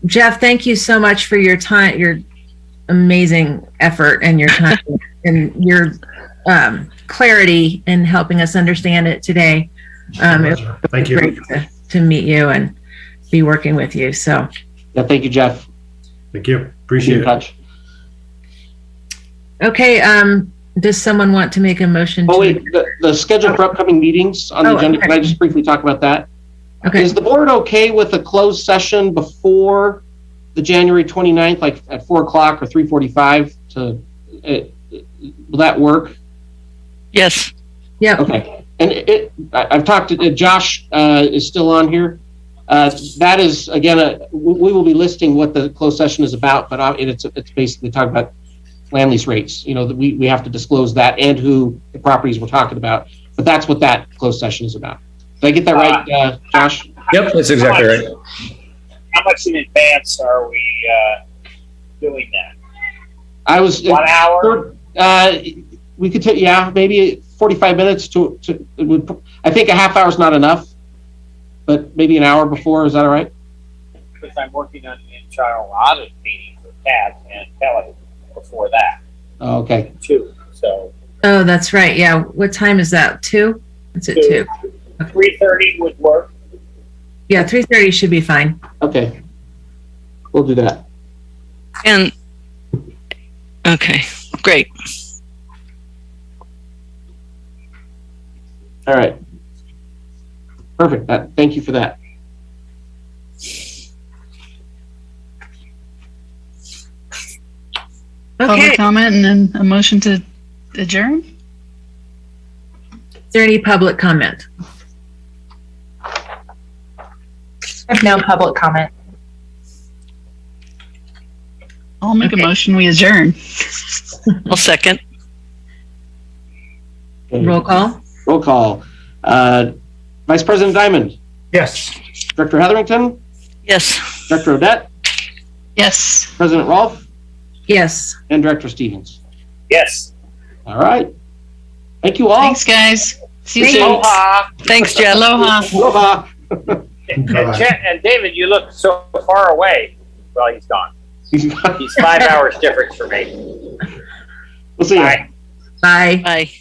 Jeff, thank you so much for your time, your amazing effort and your time and your clarity in helping us understand it today. It was Thank you. great to meet you and be working with you. So, Yeah, thank you, Jeff. Thank you. Be Appreciate in it. touch. okay. Does someone want to make a motion? Oh, wait, the schedule for upcoming meetings on the Oh, agenda, okay. can I just briefly talk about that? Okay. Is the board okay with a closed session before the January 29th, like at 4 o'clock or 3:45 will that work? Yes. Yep. Okay. And I've talked to Josh, is still on here. That is, again, we will be listing what the closed session is about, but it's basically talking about land lease rates. You know, that we have to disclose that and who the properties we're talking about. But that's what that closed session is about. Did I get that right, Josh? Yep, that's exactly right. How much in advance are we doing that? I was 1 hour? We could take, yeah, maybe 45 minutes I think a half hour is not enough, but maybe an hour before. Is that all right? Because I'm working on an internal audit meeting for Pat and Kelly before that, Oh, okay. too. So Oh, that's right. Yeah. What time is that? 2? It's at 2. 3:30 would work. Yeah, 3:30 should be fine. Okay. We'll do that. And okay, great. All right. Perfect. Thank you for that. Okay. Public comment and then a motion to adjourn? Is there any public comment? I have no public comment. I'll make Okay. a motion, we adjourn. I'll second. Okay. Roll call. Roll call. Vice President Diamond, Yes. Director Hetherington, Yes. Director Odette, Yes. President Rolfe, Yes. and Director Stevens. Yes. All right. Thank you all. Thanks, guys. See you Thank soon. you. Aloha. Thanks, Jeff. Aloha. Aloha. And, Bye-bye. Chet and David, you look so far away. Well, he's gone. He's 5 hours difference for me. We'll see you. Bye. Bye. Bye.